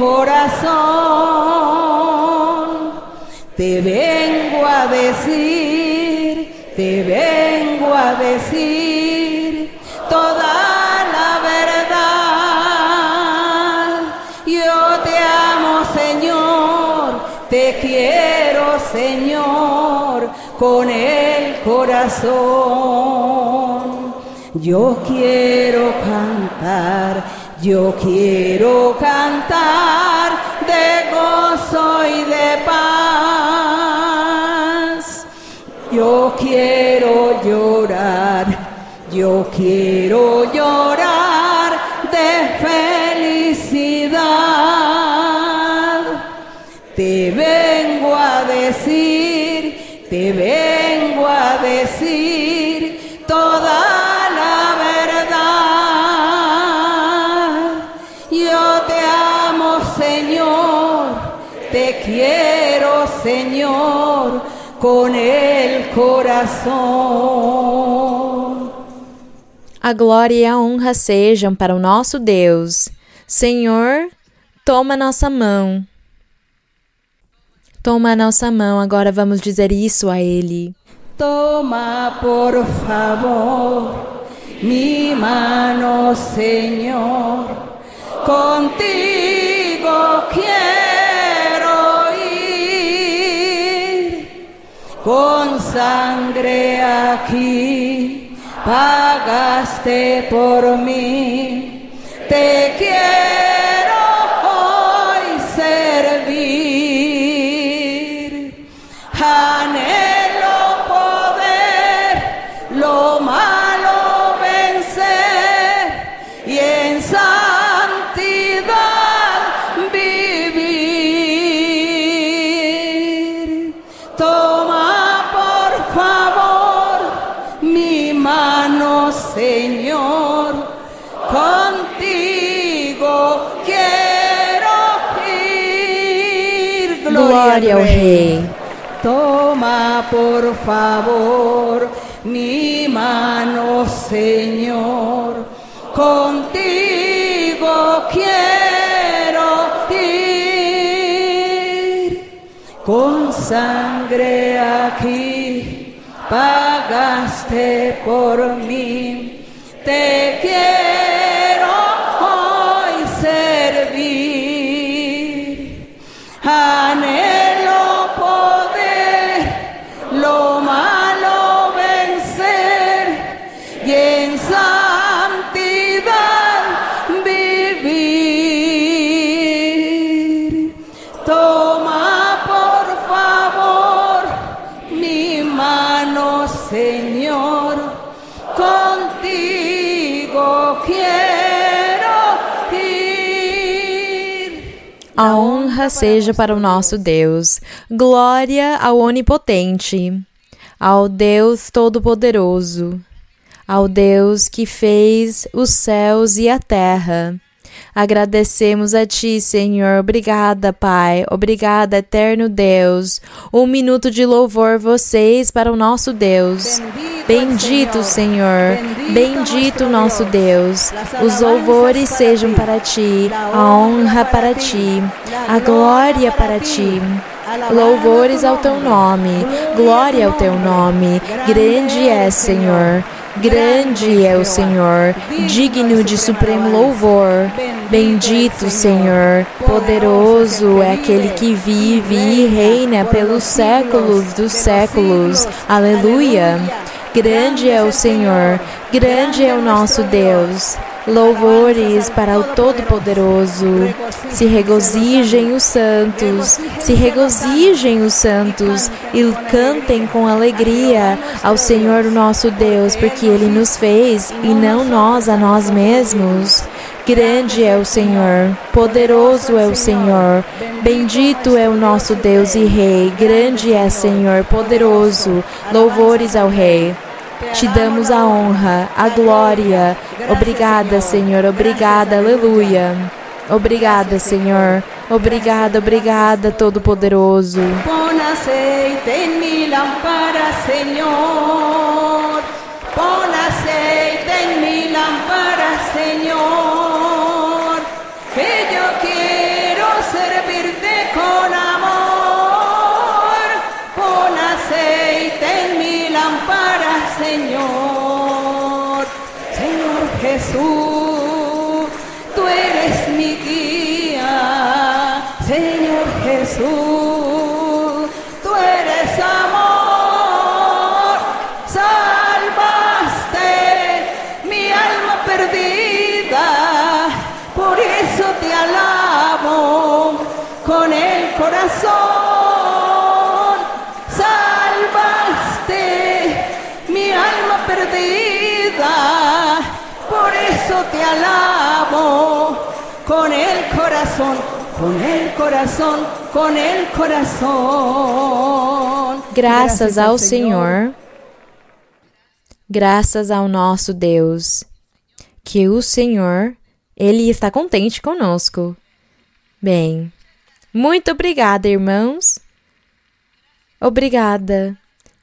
corazón. Te vengo a decir, te vengo a decir toda la verdad. Yo te amo, Señor, te quiero, Señor, con el corazón. Yo quiero cantar de gozo y de paz. Yo quiero llorar de felicidad. Te vengo a decir toda la verdad. Yo te amo, Señor, te quiero, Señor, con el coração. A glória e a honra sejam para o nosso Deus. Senhor, toma nossa mão. Toma a nossa mão, agora vamos dizer isso a Ele. Toma, por favor, mi mano, Señor, contigo quiero ir, con sangre aquí pagaste por mí, te quiero hoy servir, anhelo poder lo malo vencer y en santidad vivir. Toma por favor mi mano, Señor, contigo quiero ir. Glória ao Rei. Toma por favor mi mano, Señor, contigo quiero ir, con sangre aquí pagaste por mí, te quiero hoy servir, anhelo poder lo malo vencer y en santidad vivir. Toma por favor mi mano, Señor, contigo quiero ir. A honra seja para o nosso Deus. Glória ao Onipotente, ao Deus Todo-Poderoso, ao Deus que fez os céus e a terra. Agradecemos a Ti, Senhor. Obrigada, Pai. Obrigada, eterno Deus. Um minuto de louvor vocês para o nosso Deus. Bendito, Senhor. Bendito nosso Deus. Os louvores sejam para Ti, a honra para Ti, a glória para Ti. Louvores ao Teu nome, glória ao Teu nome. Grande é, Senhor. Grande é o Senhor, digno de supremo louvor. Bendito, Senhor, poderoso é aquele que vive e reina pelos séculos dos séculos. Aleluia! Grande é o Senhor, grande é o nosso Deus. Louvores para o Todo-Poderoso. Se regozijem os santos, e cantem com alegria ao Senhor nosso Deus, porque Ele nos fez e não nós a nós mesmos. Grande é o Senhor, poderoso é o Senhor, bendito é o nosso Deus e Rei. Grande é, Senhor, poderoso. Louvores ao Rei. Te damos a honra, a glória. Obrigada, Senhor. Obrigada, aleluia. Obrigada, Senhor. Obrigada, obrigada, Todo-Poderoso. Pon aceite en mi lámpara, Señor. Pon aceite en mi lámpara, Señor. Que yo quiero servirte con amor. Pon aceite en mi lámpara, Señor. Jesús, tú eres mi guía, Señor Jesús, tú eres amor, salvaste mi alma perdida, por eso te alabo con el corazón, salvaste mi alma perdida, por eso te alabo con el corazón, con el corazón, con el corazón. Graças ao Senhor, graças ao nosso Deus, que o Senhor, Ele está contente conosco. Bem, muito obrigada, irmãos. Obrigada.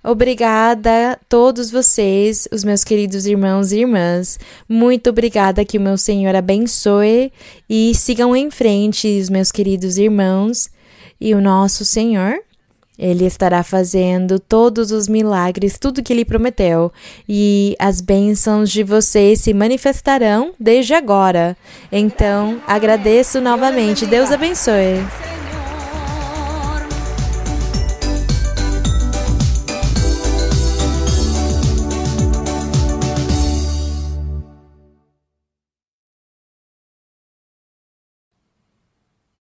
Obrigada a todos vocês, os meus queridos irmãos e irmãs. Muito obrigada, que o meu Senhor abençoe e sigam em frente, os meus queridos irmãos. E o nosso Senhor, Ele estará fazendo todos os milagres, tudo que Ele prometeu. E as bênçãos de vocês se manifestarão desde agora. Então, agradeço novamente. Deus abençoe.